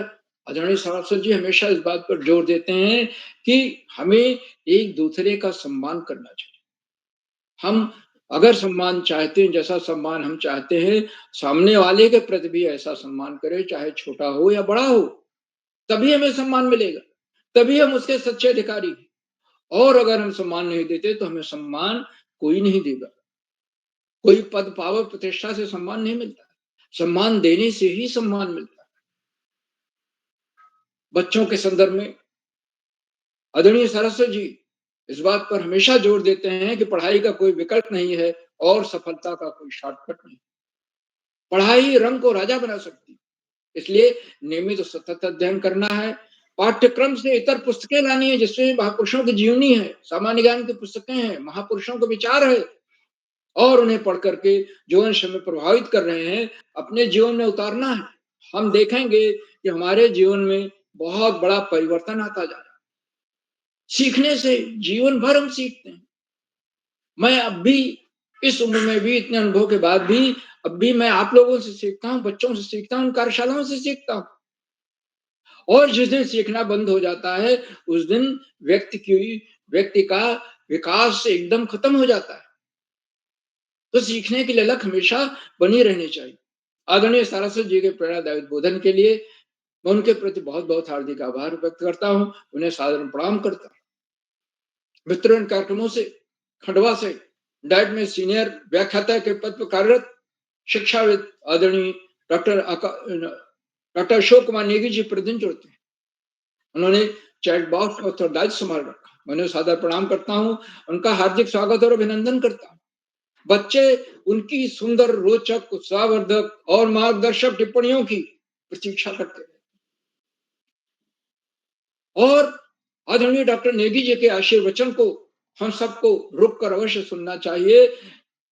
आदरणीय सांसद जी हमेशा इस बात पर जोर देते हैं कि हमें एक दूसरे का सम्मान करना चाहिए। हम अगर सम्मान चाहते हैं, जैसा सम्मान हम चाहते हैं, सामने वाले के प्रति भी ऐसा सम्मान करें, चाहे छोटा हो या बड़ा हो, तभी हमें सम्मान मिलेगा, तभी हम उसके सच्चे अधिकारी हैं। और अगर हम सम्मान नहीं देते तो हमें सम्मान कोई नहीं देगा। कोई पद, पावर, प्रतिष्ठा से सम्मान नहीं मिलता, सम्मान देने से ही सम्मान मिलता है। बच्चों के संदर्भ में आदरणीय सरस्वती जी इस बात पर हमेशा जोर देते हैं कि पढ़ाई का कोई विकल्प नहीं है और सफलता का कोई शॉर्टकट नहीं। पढ़ाई रंग को राजा बना सकती है, इसलिए नियमित और सतत अध्ययन करना है। पाठ्यक्रम से इतर पुस्तकें लानी है जिसमें महापुरुषों की जीवनी है, सामान्य ज्ञान की पुस्तकें हैं, महापुरुषों के विचार है, और उन्हें पढ़ करके जो अंश हमें प्रभावित कर रहे हैं अपने जीवन में उतारना है। हम देखेंगे कि हमारे जीवन में बहुत बड़ा परिवर्तन आता जा रहा है। सीखने से जीवन भर हम सीखते हैं। मैं अब भी इस उम्र में भी, इतने अनुभव के बाद भी, अब भी मैं आप लोगों से सीखता हूँ, बच्चों से सीखता हूँ, कार्यशालाओं से सीखता हूँ। और जिस दिन सीखना बंद हो जाता है उस दिन व्यक्ति का विकास एकदम खत्म हो जाता है। तो सीखने की ललक हमेशा बनी रहनी चाहिए। आदरणीय सारस्वत जी के प्रेरणादायी उद्बोधन के लिए मैं उनके प्रति बहुत बहुत हार्दिक आभार व्यक्त करता हूँ, उन्हें सादर प्रणाम करता हूँ। मित्रों, इन कार्यक्रमों से खंडवा से डाइट में सीनियर व्याख्याता के पद पर कार्यरत शिक्षाविद आदरणीय डॉक्टर अशोक कुमार नेगी जी प्रतिदिन जुड़ते हैं। उन्होंने चैट बॉक्स का उत्तरदायित्व संभाल रखा। मैं उन्हें सादर प्रणाम करता हूँ, उनका हार्दिक स्वागत और अभिनंदन करता हूँ। बच्चे उनकी सुंदर, रोचक, उत्साहवर्धक और मार्गदर्शक टिप्पणियों की प्रतीक्षा करते हैं। और आदरणीय डॉक्टर नेगी जी के आशीर्वचन को हम सबको रुक कर अवश्य सुनना चाहिए,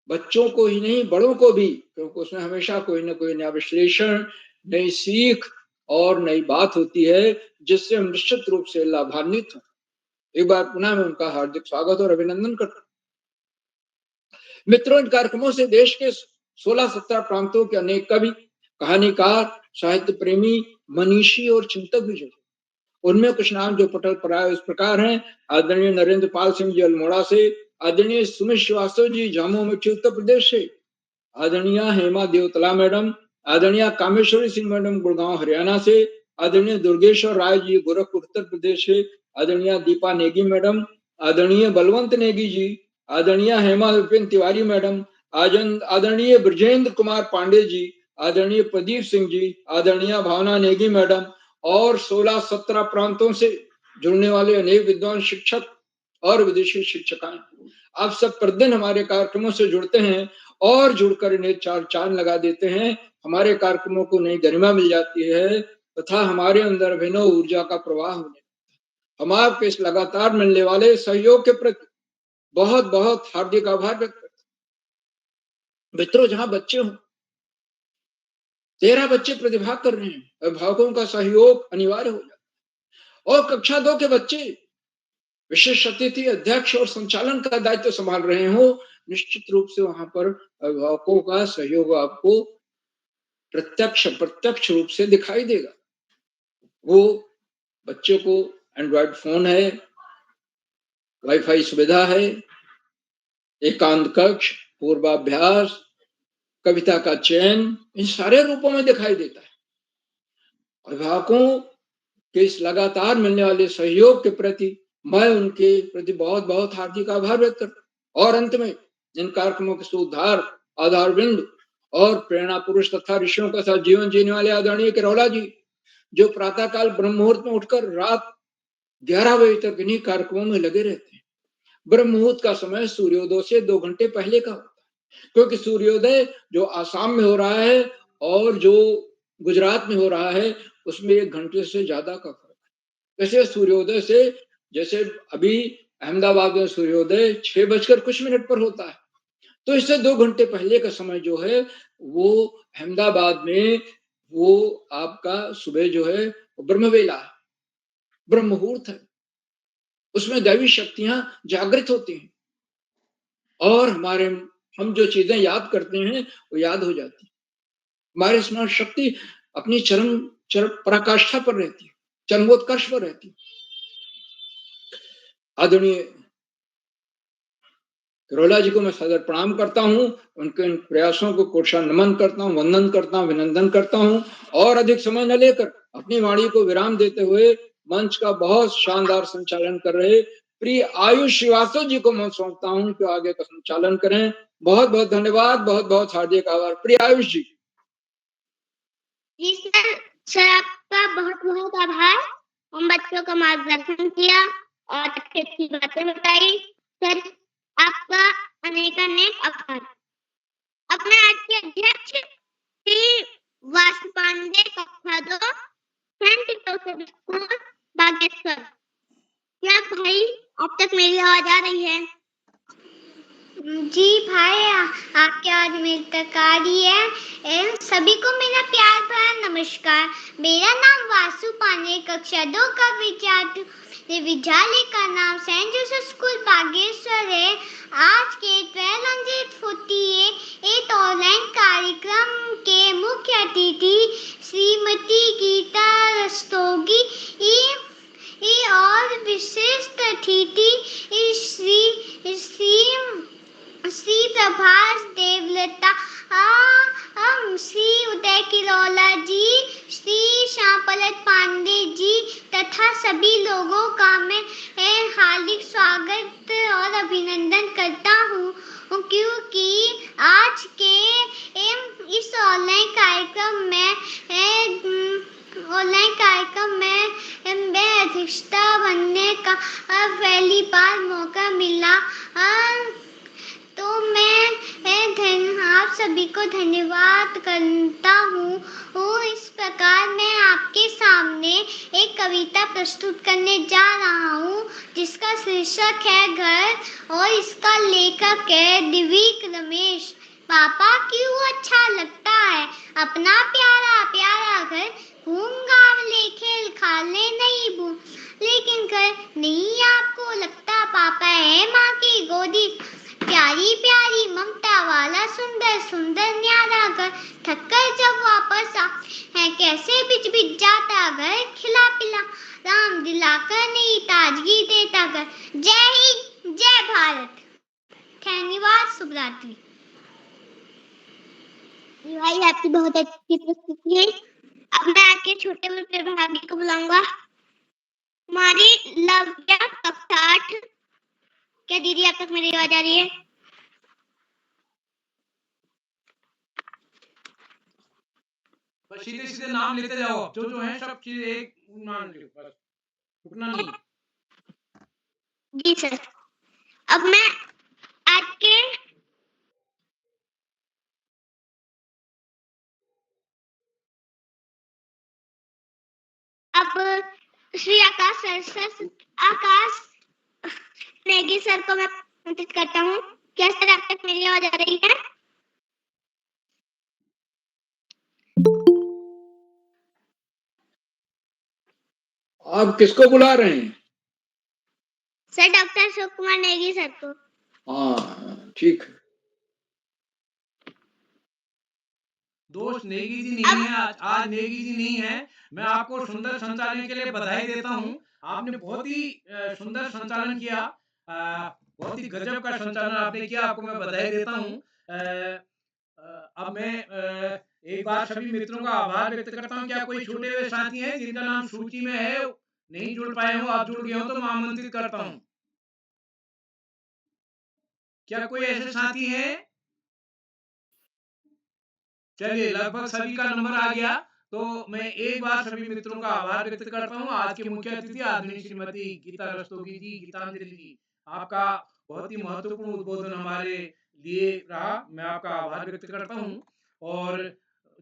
बच्चों को ही नहीं बड़ों को भी, क्योंकि उसमें हमेशा कोई ना कोई नया विश्लेषण, नई सीख और नई बात होती है जिससे हम निश्चित रूप से लाभान्वित हों। एक बार पुनः मैं उनका हार्दिक स्वागत और अभिनंदन करता हूँ। मित्रों, इन कार्यक्रमों से देश के 16-17 प्रांतों के अनेक कवि, कहानीकार, साहित्य प्रेमी, मनीषी और चिंतक भी जुड़े। उनमें कुछ नाम जो पटल पर आए इस प्रकार हैं। आदरणीय नरेंद्र पाल सिंह जी अल्मोड़ा से, आदरणीय सुमित श्रीवास्तव जी जामो मिट्टी उत्तर प्रदेश से, आदरणीय हेमा देवतला मैडम, आदरणीय कामेश्वरी सिंह मैडम गुड़गांव हरियाणा से, आदरणीय दुर्गेश्वर राय जी गोरखपुर उत्तर प्रदेश से, आदरणीय दीपा नेगी मैडम, आदरणीय बलवंत नेगी जी, आदरणीय हेमा विपिन तिवारी मैडम, आदरणीय ब्रजेंद्र कुमार पांडे जी, आदरणीय प्रदीप सिंह जी, आदरणीय भावना नेगी मैडम और 16-17 प्रांतों से जुड़ने वाले अनेक विद्वान शिक्षक और विदेशी शिक्षकाएं, आप सब प्रतिदिन हमारे कार्यक्रमों से जुड़ते हैं और जुड़कर इन्हें चार चांद लगा देते हैं। हमारे कार्यक्रमों को नई गरिमा मिल जाती है तथा हमारे अंदर अभिनव ऊर्जा का प्रवाह होने लगता है। हम आपके इस लगातार मिलने वाले सहयोग के प्रति बहुत बहुत हार्दिक आभार व्यक्त करते हैं। मित्रों, जहां बच्चे हों, 13 बच्चे प्रतिभाग कर रहे हैं, अभिभावकों का सहयोग अनिवार्य हो जाता है। और कक्षा 2 के बच्चे विशेष अतिथि, अध्यक्ष और संचालन का दायित्व संभाल रहे हो, निश्चित रूप से वहां पर अभिभावकों का सहयोग आपको प्रत्यक्ष रूप से दिखाई देगा। वो बच्चे को एंड्रॉइड फोन है, वाईफाई सुविधा है, एकांत कक्ष, पूर्वाभ्यास, कविता का चयन, इन सारे रूपों में दिखाई देता है। अभिभावकों के इस लगातार मिलने वाले सहयोग के प्रति मैं उनके प्रति बहुत बहुत हार्दिक आभार व्यक्त करता हूँ। और अंत में इन कार्यक्रमों के सूत्रधार, आधारबिंद और प्रेरणा पुरुष तथा ऋषियों का साथ जीवन जीने वाले आदरणीय किरौला जी, जो प्रातःकाल ब्रह्म मुहूर्त में उठकर रात 11 बजे तक इन्हीं कार्यक्रमों में लगे रहते हैं। ब्रह्म मुहूर्त का समय सूर्योदय से 2 घंटे पहले का होता है, क्योंकि सूर्योदय जो आसाम में हो रहा है और जो गुजरात में हो रहा है उसमें 1 घंटे से ज्यादा का फर्क है। वैसे सूर्योदय से, जैसे अभी अहमदाबाद में सूर्योदय 6:00 पर होता है। तो इससे 2 घंटे पहले का समय जो है वो अहमदाबाद में वो आपका सुबह जो है ब्रह्मवेला है, ब्रह्म मुहूर्त है। उसमें दैवी शक्तियां जागृत होती हैं और हम जो चीजें याद करते हैं वो याद हो जाती है। हमारी स्मरण शक्ति अपनी चरम पराकाष्ठा पर रहती है, चरमोत्कर्ष पर रहती है। आदरणीय करोला जी को मैं सदर प्रणाम करता हूँ, उनके इन प्रयासों को कोशा नमन करता हूँ, वंदन करता हूँ, अभिनंदन करता हूँ और अधिक समय न लेकर अपनी वाणी को विराम देते हुए मंच का बहुत शानदार संचालन कर रहे प्रिय आयुष श्रीवास्तव जी को मैं सौंपता हूँ कि आगे का संचालन करें। बहुत बहुत धन्यवाद, बहुत बहुत हार्दिक आभार। प्रिय आयुष जी। जी सर आपका बहुत बहुत आभार। हम बच्चों का मार्गदर्शन किया और अच्छी अच्छी बातें बताई। सर आपका अनेक आभार। अपने आज के अध्यक्ष श्री वासु पांडे कक्षा 2 सेंट जोसेफ स्कूल बागेश्वर। क्या भाई अब तक मेरी आवाज आ रही है? जी भाई, आपकी आवाज मेरे तक आ रही है। सभी को मेरा प्यार भरा नमस्कार। मेरा नाम वासु पांडे, कक्षा 2 का विद्यालय का नाम सेंट जोसेफ स्कूल बागेश्वर है। आज के 1248 ऑनलाइन कार्यक्रम के मुख्य अतिथि श्रीमती गीता रस्तोगी और विशिष्ट अतिथि श्री प्रभास देवलता, श्री उदय किरोला जी, श्री श्यामपलक पांडे जी तथा सभी लोगों का मैं हार्दिक स्वागत और अभिनंदन करता हूँ, क्योंकि आज के इस ऑनलाइन कार्यक्रम में मैं अध्यक्षता बनने का पहली बार मौका मिला। तो मैं आप सभी को धन्यवाद करता हूँ। इस प्रकार मैं आपके सामने एक कविता प्रस्तुत करने जा रहा हूँ जिसका शीर्षक है घर और इसका लेखक है दिव्यक रमेश। पापा क्यों अच्छा लगता है अपना प्यारा प्यारा घर, घूम गाँव ले खेल खा ले नहीं भूल, लेकिन घर नहीं आपको लगता पापा है माँ की गोदी, प्यारी प्यारी ममता वाला सुंदर सुंदर न्यारा घर, थककर जब वापस है कैसे बिच बिच जाता घर, खिला पिला राम दिलाकर नहीं ताजगी देता घर। जय हिंद, जय भारत। धन्यवाद, शुभ रात्रि। भाई आपकी बहुत अच्छी प्रस्तुति है। अब मैं आपके छोटे बड़े प्रतिभागी को बुलाऊंगा। हमारी लव्या कक्षा 8। क्या दीदी आप तक मेरी आवाज आ रही है? बस सीधे सीधे नाम लेते जाओ, जो जो है सब चीज एक नाम लो, बस रुकना नहीं। जी सर। अब मैं आपके श्री आकाश नेगी सर को मैं आमंत्रित करता हूँ। क्या सर आप तक मेरी आवाज आ रही है? आप किसको बुला रहे हैं? Sir doctor Ashok Kumar Negi sir को। हाँ ठीक है। दोस्त नेगी जी नहीं है, आज नेगी जी नहीं है। मैं आपको सुंदर संचालन के लिए बधाई देता हूँ। आपने बहुत ही सुंदर संचालन किया, बहुत ही गजब का संचालन आपने किया, आपको मैं बधाई देता हूँ। अब मैं एक बार सभी मित्रों का आभार व्यक्त करता हूँ। क्या कोई छूटे हुए साथी हैं जिनका नाम सूची में है, नहीं जुड़ पाए हो, आप जुड़ गए हो तो मैं आमंत्रित करता हूँ। क्या कोई ऐसे साथी हैं? चलिए लगभग सभी का नंबर आ गया, तो मैं एक बार सभी मित्रों का आभार व्यक्त करता हूँ। आज के मुख्य अतिथि आदरणीय श्रीमती गीता रस्तोगी जी, गीतांजलि जी, आपका बहुत ही महत्वपूर्ण उद्बोधन हमारे लिए रहा, मैं आपका आभार व्यक्त करता हूँ। और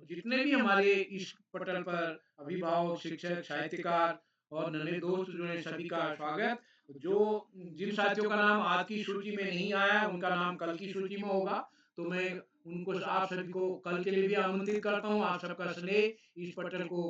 जितने भी हमारे इस पटल पर अभिभावक, शिक्षक, साहित्यकार और नन्हे दोस्त जुड़े, सभी का स्वागत। जो जिन साथियों का नाम आज की सूची में नहीं आया उनका नाम कल की सूची में होगा। तो मैं उनको आप सभी को कल के लिए भी आमंत्रित करता हूँ। आप सबका स्नेह इस पटल को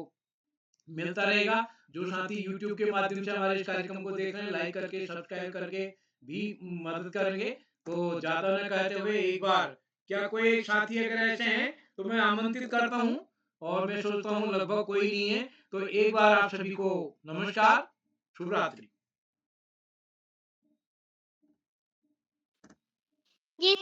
मिलता रहेगा। जो साथी यूट्यूब के माध्यम से हमारे इस कार्यक्रम को देख रहे हैं, लाइक करके सब्सक्राइब करके भी मदद करेंगे। तो ज्यादा न कहते हुए एक बार क्या कोई एक साथी अगर ऐसे हैं तो मैं आमंत्रित करता हूँ, और मैं सोचता हूँ लगभग कोई नहीं है। तो एक बार आप सभी को नमस्कार, शुभ रात्रि। जी